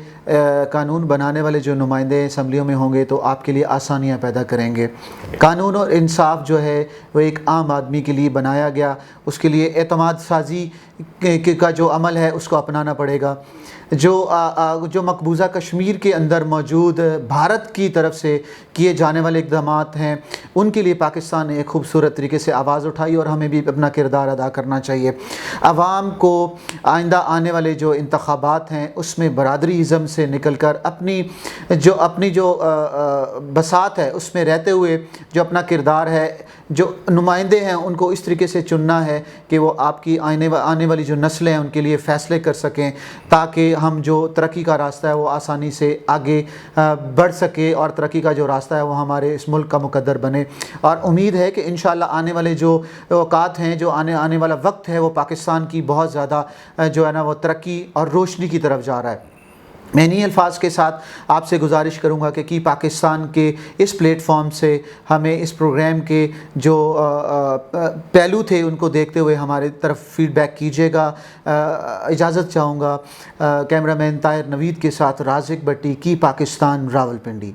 قانون بنانے والے جو نمائندے اسمبلیوں میں ہوں گے تو آپ کے لیے آسانیاں پیدا کریں گے. قانون اور انصاف جو ہے وہ ایک عام آدمی کے لیے بنایا گیا, اس کے لیے اعتماد سازی کا جو عمل ہے اس کو اپنانا پڑے گا. جو مقبوضہ کشمیر کے اندر موجود بھارت کی طرف سے کیے جانے والے اقدامات ہیں ان کے لیے پاکستان نے ایک خوبصورت طریقے سے آواز اٹھائی, اور ہمیں بھی اپنا کردار ادا کرنا چاہیے. عوام کو آئندہ آنے والے جو انتخابات ہیں اس میں برادری ازم سے نکل کر اپنی جو بساط ہے اس میں رہتے ہوئے جو اپنا کردار ہے, جو نمائندے ہیں ان کو اس طریقے سے چننا ہے کہ وہ آپ کی آنے والی جو نسلیں ہیں ان کے لیے فیصلے کر سکیں, تاکہ ہم جو ترقی کا راستہ ہے وہ آسانی سے آگے بڑھ سکے, اور ترقی کا جو راستہ ہے وہ ہمارے اس ملک کا مقدر بنے. اور امید ہے کہ انشاءاللہ آنے والے جو اوقات ہیں, جو آنے والا وقت ہے, وہ پاکستان کی بہت زیادہ جو ہے نا وہ ترقی اور روشنی کی طرف جا رہا ہے. میں انہی الفاظ کے ساتھ آپ سے گزارش کروں گا کہ پاکستان کے اس پلیٹ فارم سے ہمیں اس پروگرام کے جو پہلو تھے ان کو دیکھتے ہوئے ہمارے طرف فیڈ بیک کیجیے گا. اجازت چاہوں گا کیمرہ مین طاہر نوید کے ساتھ رازق بٹی کی پاکستان راولپنڈی.